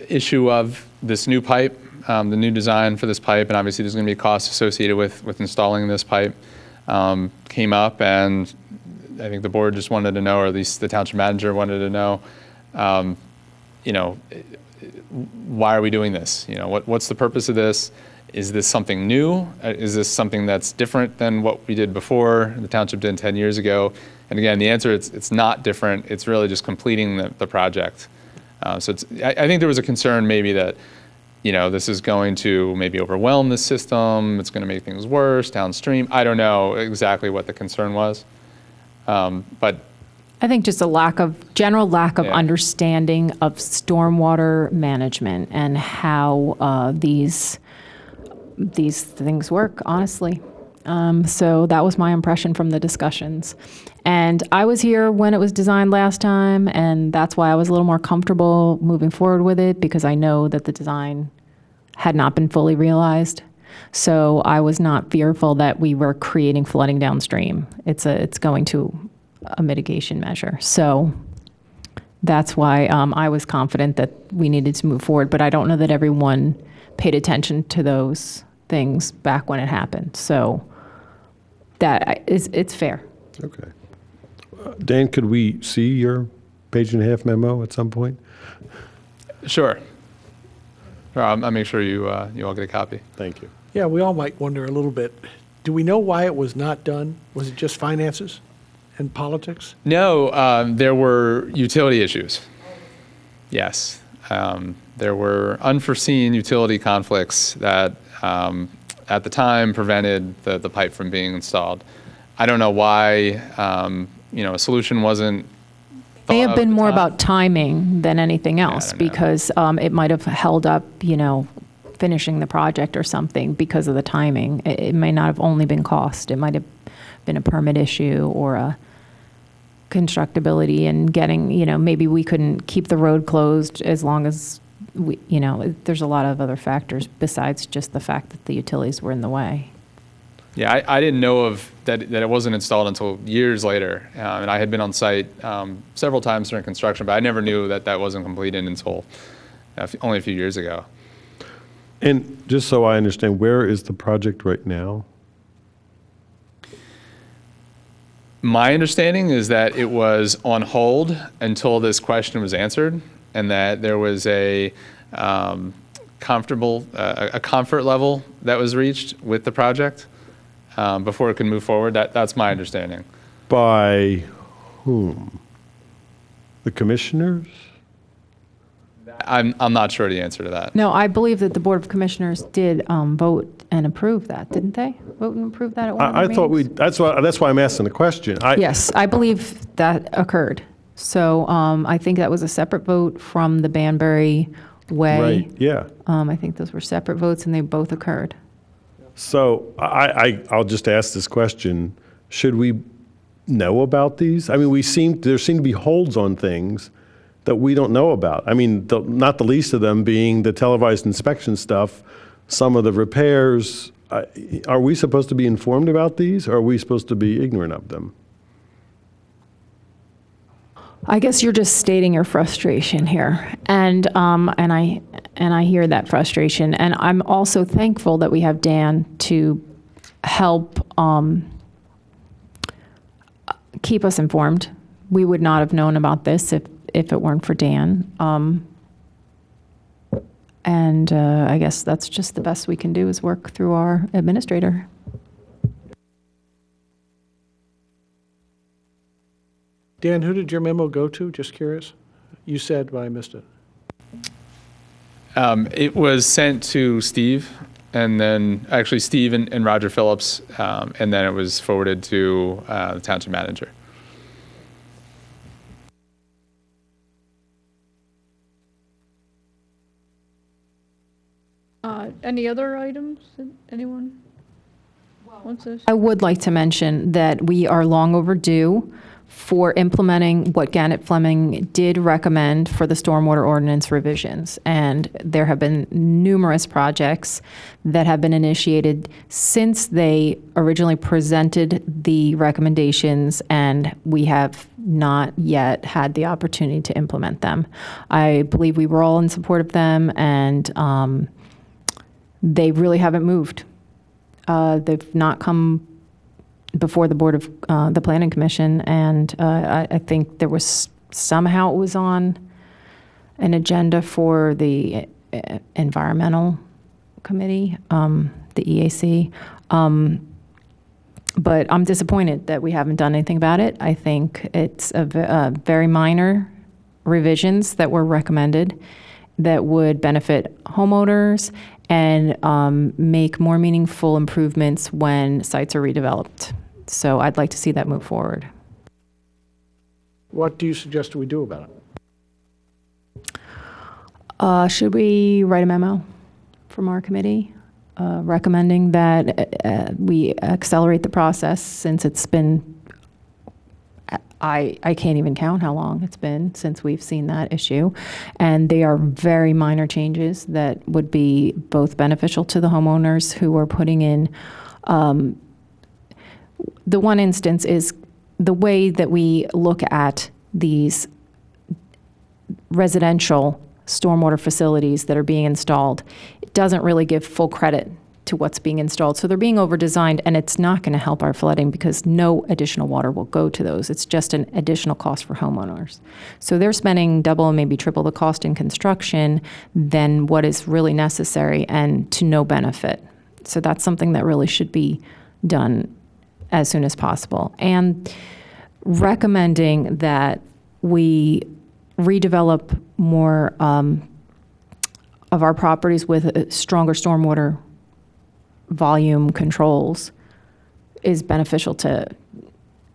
issue of this new pipe, the new design for this pipe, and obviously there's going to be a cost associated with installing this pipe, came up, and I think the board just wanted to know, or at least the township manager wanted to know, why are we doing this? What's the purpose of this? Is this something new? Is this something that's different than what we did before, the township did 10 years ago? And again, the answer is it's not different. It's really just completing the project. So I think there was a concern maybe that, this is going to maybe overwhelm the system. It's going to make things worse downstream. I don't know exactly what the concern was, but I think just a general lack of Yeah. understanding of stormwater management and how these things work, honestly. So that was my impression from the discussions. And I was here when it was designed last time, and that's why I was a little more comfortable moving forward with it, because I know that the design had not been fully realized. So I was not fearful that we were creating flooding downstream. It's going to a mitigation measure. So that's why I was confident that we needed to move forward. But I don't know that everyone paid attention to those things back when it happened. So it's fair. Okay. Dan, could we see your page and a half memo at some point? sure. I'll make sure you all get a copy. Thank you. Yeah, we all might wonder a little bit, do we know why it was not done? Was it just finances and politics? No, there were utility issues. Yes. There were unforeseen utility conflicts that at the time prevented the pipe from being installed. I don't know why a solution wasn't May thought have been of at the more time. about timing than anything else, don't know. because it might have held up, finishing the project or something because of the timing. It may not have only been cost. It might have been a permit issue or a constructability and getting, maybe we couldn't keep the road closed as long as we, there's a lot of other factors besides just the fact that the utilities were in the way. Yeah, I didn't know of that it wasn't installed until years later. And I had been on site several times during construction, but I never knew that wasn't completed until only a few years ago. And just so I understand, where is the project right now? My understanding is that it was on hold until this question was answered, and that there was a comfort level that was reached with the project before it could move forward. That's my understanding. By whom? The commissioners? I'm not sure the answer to that. No, I believe that the Board of Commissioners did vote and approve that, didn't they? Vote and approve that at one of I the thought meetings? that's why I'm asking the question. Yes, I believe that occurred. So I think that was a separate vote from the Banbury Way. Right, yeah. I think those were separate votes, and they both occurred. So I'll just ask this question. Should we know about these? I mean, there seem to be holds on things that we don't know about. I mean, not the least of them being the televised inspection stuff, some of the repairs. Are we supposed to be informed about these, or are we supposed to be ignorant of them? I guess you're just stating your frustration here, and I hear that frustration, and I'm also thankful that we have Dan to help keep us informed. We would not have known about this if it weren't for Dan, and I guess that's just the best we can do is work through our administrator. Dan, who did your memo go to? Just curious. You said, but I missed it. It was sent to Steve, and then actually Steve and Roger Phillips, and then it was forwarded to the township manager. Any other items that anyone wants to? I would like to mention that we are long overdue for implementing what Gannett Fleming did recommend for the stormwater ordinance revisions. And there have been numerous projects that have been initiated since they originally presented the recommendations, and we have not yet had the opportunity to implement them. I believe we were all in support of them, and they really haven't moved. They've not come before the Board of the Planning Commission, and I think there was somehow it was on an agenda for the Environmental Committee, the EAC. But I'm disappointed that we haven't done anything about it. I think it's a very minor revisions that were recommended that would benefit homeowners and make more meaningful improvements when sites are redeveloped. So I'd like to see that move forward. What do you suggest we do about it? Should we write a memo from our committee recommending that we accelerate the process, since it's been, I can't even count how long it's been since we've seen that issue. And they are very minor changes that would be both beneficial to the homeowners who are putting in. The one instance is the way that we look at these residential stormwater facilities that are being installed. It doesn't really give full credit to what's being installed. So they're being over-designed, and it's not going to help our flooding because no additional water will go to those. It's just an additional cost for homeowners. So they're spending double and maybe triple the cost in construction than what is really necessary, and to no benefit. So that's something that really should be done as soon as possible. And recommending that we redevelop more of our properties with stronger stormwater volume controls is beneficial to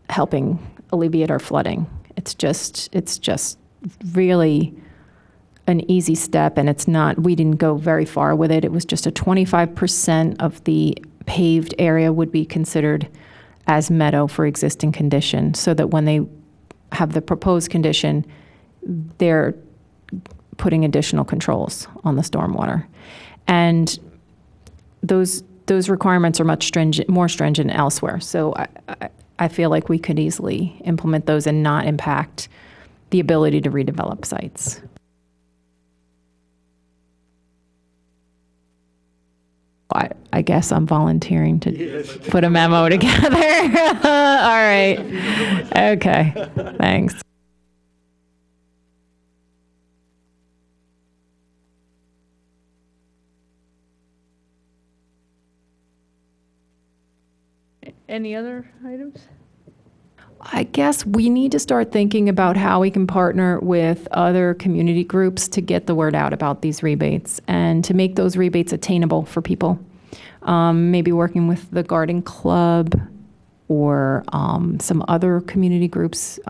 helping alleviate our flooding It's just really an easy step, and we didn't go very far with it. It was just a 25% of the paved area would be considered as meadow for existing condition, so that when they have the proposed condition, they're putting additional controls on the stormwater. And those requirements are more stringent elsewhere. So I feel like we could easily implement those and not impact the ability to redevelop sites. I guess I'm volunteering to put a memo together. All right. Okay. Thanks. Any other items? I guess we need to start thinking about how we can partner with other community groups to get the word out about these rebates and to make those rebates attainable for people. Maybe working with the garden club or some other community groups,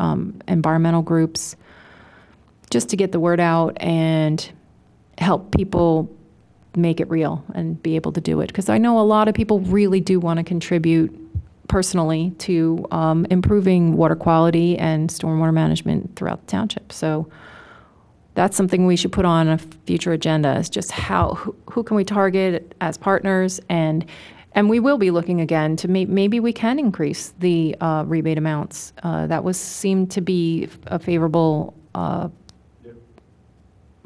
environmental groups, just to get the word out and help people make it real and be able to do it. Because I know a lot of people really do want to contribute personally to improving water quality and stormwater management throughout the township. So that's something we should put on a future agenda, is just who can we target as partners, and we will be looking again to maybe we can increase the rebate amounts. That seemed to be a favorable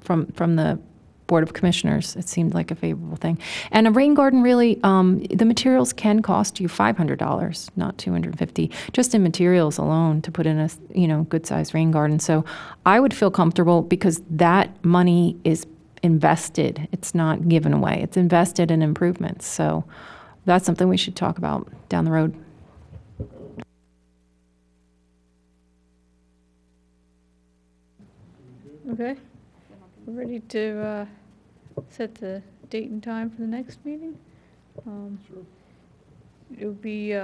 from the Board of Commissioners. It seemed like a favorable thing. And a rain garden, really, the materials can cost you $500, not $250, just in materials alone to put in a good sized rain garden. So I would feel comfortable because that money is invested. It's not given away. It's invested in improvements. So that's something we should talk about down the road. Okay. We're ready to set the date and time for the next meeting. Sure. It will be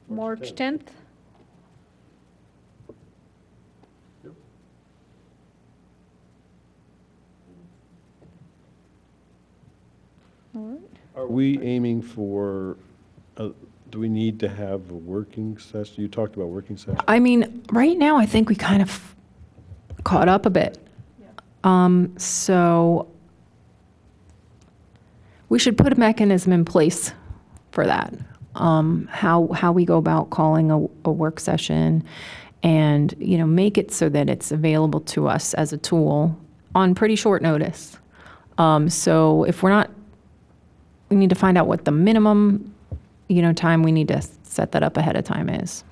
March 10th. Yep. All right. Are we aiming for, do we need to have a working session? You talked about working session. I mean, right now, I think we kind of caught up a bit. So we should put a mechanism in place for that. How we go about calling a work session, and make it so that it's available to us as a tool on pretty short notice. So if we're not, we need to find out what the minimum time we need to set that up ahead of time is,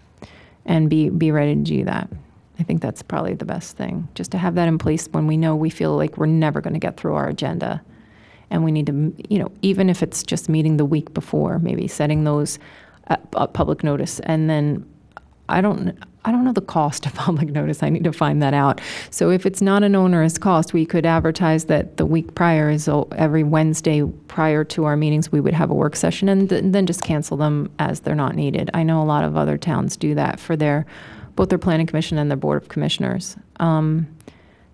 and be ready to do that. I think that's probably the best thing, just to have that in place when we feel like we're never going to get through our agenda. And we need to, even if it's just meeting the week before, maybe setting those public notice. And then I don't know the cost of public notice. I need to find that out. So if it's not an onerous cost, we could advertise that the week prior is every Wednesday prior to our meetings, we would have a work session, and then just cancel them as they're not needed. I know a lot of other towns do that for both their planning commission and their board of commissioners.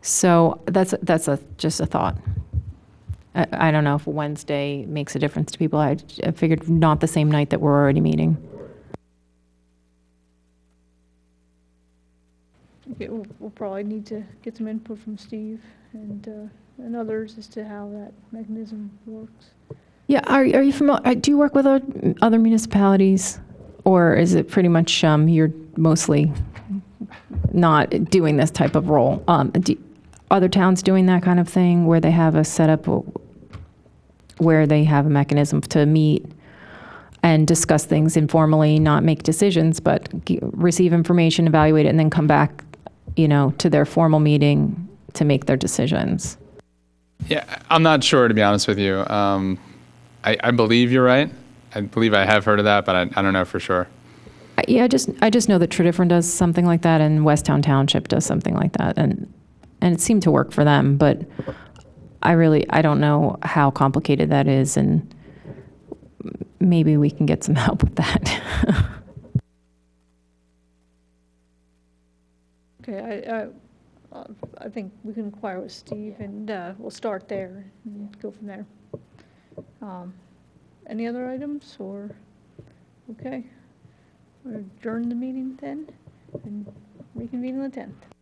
So that's just a thought. I don't know if Wednesday makes a difference to people. I figured not the same night that we're already meeting. Okay, we'll probably need to get some input from Steve and others as to how that mechanism works. Yeah, are you familiar? Do you work with other municipalities, or is it pretty much you're mostly not doing this type of role? Other towns doing that kind of thing, where they have a setup where they have a mechanism to meet and discuss things informally, not make decisions, but receive information, evaluate it, and then come back, to their formal meeting to make their decisions? Yeah, I'm not sure, to be honest with you. I believe you're right. I believe I have heard of that, but I don't know for sure. Yeah, I just know that Tredyffrin does something like that, and Westtown Township does something like that, and it seemed to work for them, but I don't know how complicated that is, and maybe we can get some help with that. Okay, I think we can inquire with Steve, and we'll start there and go from there. Any other items, or, okay? We'll adjourn the meeting then, and reconvene on the 10th.